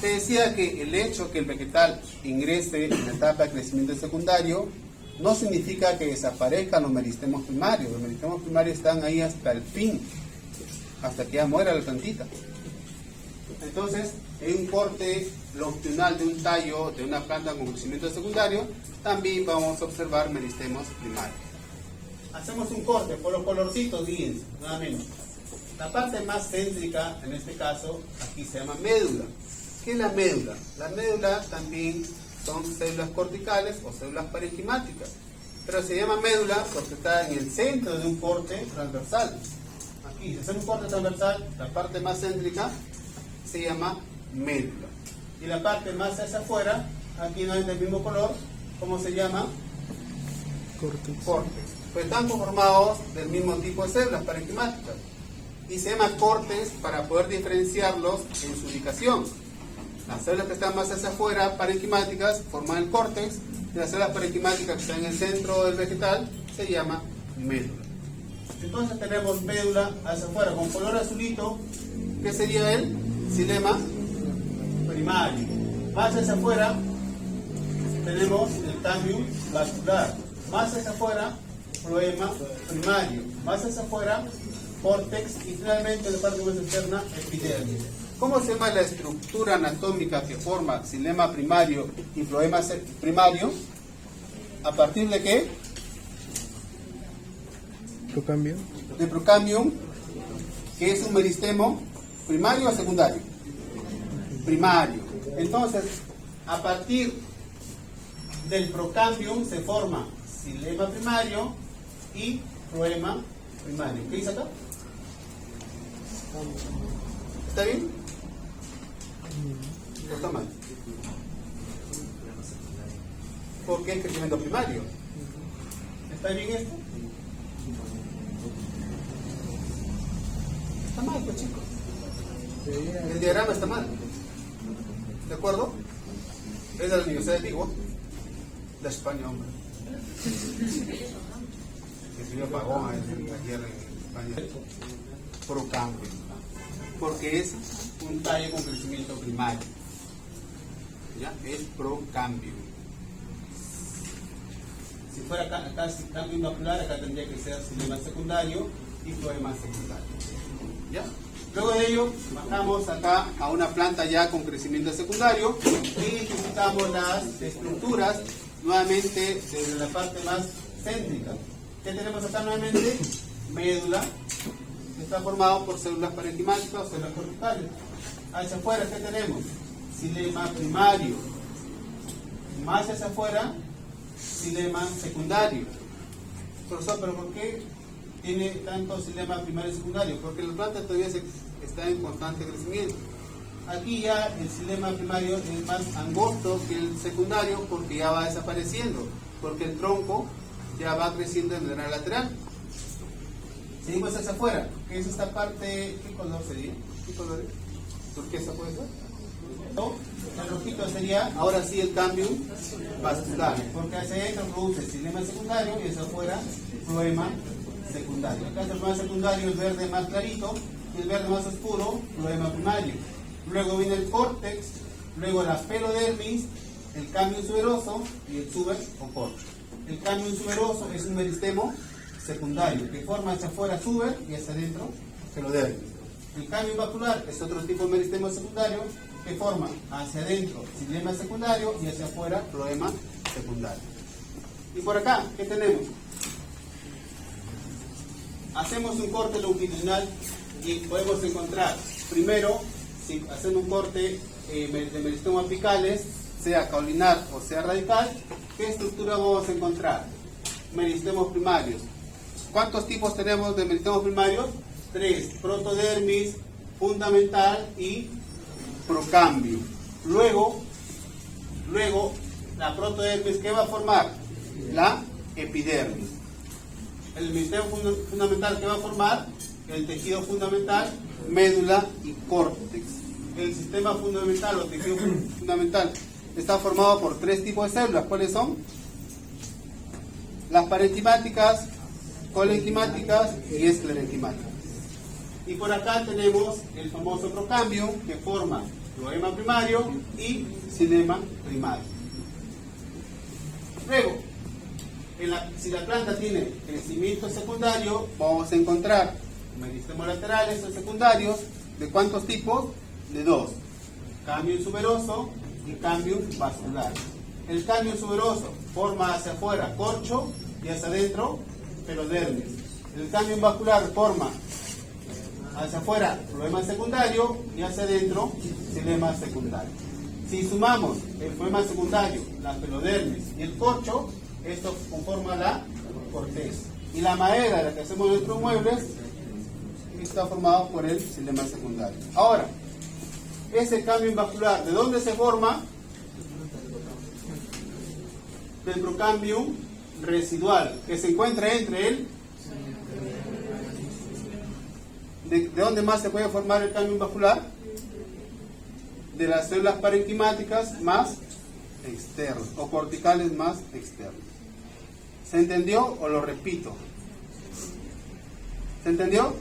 Te decía que el hecho que el vegetal ingrese en la etapa de crecimiento secundario no significa que desaparezcan los meristemos primarios. Los meristemos primarios están ahí hasta el fin, hasta que ya muera la plantita. Entonces, en un corte longitudinal de un tallo de una planta con crecimiento secundario, también vamos a observar meristemos primarios. Hacemos un corte por los colorcitos, fíjense, nada menos. La parte más céntrica, en este caso, aquí se llama médula. ¿Qué es la médula? La médula también son células corticales o células parenquimáticas, pero se llama médula porque está en el centro de un corte transversal. Aquí, si hace un corte transversal, la parte más céntrica se llama médula. Y la parte más hacia afuera, aquí no es del mismo color, ¿cómo se llama?
Córtex.
Córtex. Pues están conformados del mismo tipo de células parenquimáticas. Y se llama córtex para poder diferenciarlos en su ubicación. Las células que están más hacia afuera, parenquimáticas, forman el córtex, y las células parenquimáticas que están en el centro del vegetal se llama médula. Entonces tenemos médula hacia afuera con color azulito, que sería el xilema primario. Más hacia afuera tenemos el cambio vascular. Más hacia afuera, floema primario. Más hacia afuera, córtex, y finalmente la parte más externa, epidermis. ¿Cómo se llama la estructura anatómica que forma xilema primario y floema primario? ¿A partir de qué?
Procambio.
De procambium, que es un meristemo primario o secundario. Primario. Entonces, a partir del procambium se forma xilema primario y floema primario. ¿Qué dice acá? ¿Está bien? ¿O está mal? Porque es crecimiento primario. ¿Está bien esto? Está mal, pues chicos. El diagrama está mal. ¿De acuerdo? Es de la Universidad de Vigo, de España, hombre. Que se dio apagón ayer en España. Procambio. Porque es un tallo con crecimiento primario. ¿Ya? Es procambio. Si fuera acá si cambio vascular, acá tendría que ser xilema secundario y floema secundario. ¿Ya? Luego de ello, bajamos acá a una planta ya con crecimiento secundario e identificamos las estructuras nuevamente desde la parte más céntrica. ¿Qué tenemos acá nuevamente? Médula, que está formado por células parenquimáticas o células corticales. Hacia afuera, ¿qué tenemos? Xilema primario. Más hacia afuera, xilema secundario. Profesor, ¿pero por qué tiene tanto xilema primario y secundario? Porque la planta todavía está en constante crecimiento. Aquí ya el xilema primario es más angosto que el secundario porque ya va desapareciendo, porque el tronco ya va creciendo en el lateral. Seguimos hacia afuera, que es esta parte, ¿qué color sería? ¿Qué color es? ¿Turquesa puede ser? No, el rojito sería, ahora sí, el cambio vascular, porque hacia adentro produce xilema secundario y hacia afuera floema secundario. Acá el floema secundario es verde más clarito y el verde más oscuro, floema primario. Luego viene el córtex, luego la pelodermis, el cambio suberoso y el suber o corte. El cambio suberoso es un meristemo secundario que forma hacia afuera suber y hacia adentro pelodermis. El cambio vascular es otro tipo de meristemo secundario que forma hacia adentro xilema secundario y hacia afuera floema secundario. Y por acá, ¿qué tenemos? Hacemos un corte longitudinal y podemos encontrar, primero, si hacemos un corte de meristemo apicales, sea caulinar o sea radical, ¿qué estructura vamos a encontrar? Meristemos primarios. ¿Cuántos tipos tenemos de meristemos primarios? 3, protodermis, fundamental y procambio. Luego la protodermis, ¿qué va a formar? La epidermis. El meristemo fundamental, ¿qué va a formar? El tejido fundamental, médula y córtex. El sistema fundamental o tejido fundamental está formado por 3 tipos de células. ¿Cuáles son? Las parenquimáticas, colenquimáticas y esclerenquimáticas. Y por acá tenemos el famoso procambio que forma floema primario y xilema primario. Luego, si la planta tiene crecimiento secundario, vamos a encontrar meristemos laterales o secundarios. ¿De cuántos tipos? De 2. Cambio suberoso y cambio vascular. El cambio suberoso forma hacia afuera corcho y hacia adentro pelodermis. El cambio vascular forma hacia afuera floema secundario y hacia adentro xilema secundario. Si sumamos el floema secundario, la pelodermis y el corcho, esto conforma la corteza. Y la madera de la que hacemos nuestros muebles está formado por el xilema secundario. Ahora, ese cambio vascular, ¿de dónde se forma? Del procambium residual, que se encuentra entre él. ¿De dónde más se puede formar el cambio vascular? De las células parenquimáticas más externas o corticales más externas. ¿Se entendió o lo repito? ¿Se entendió?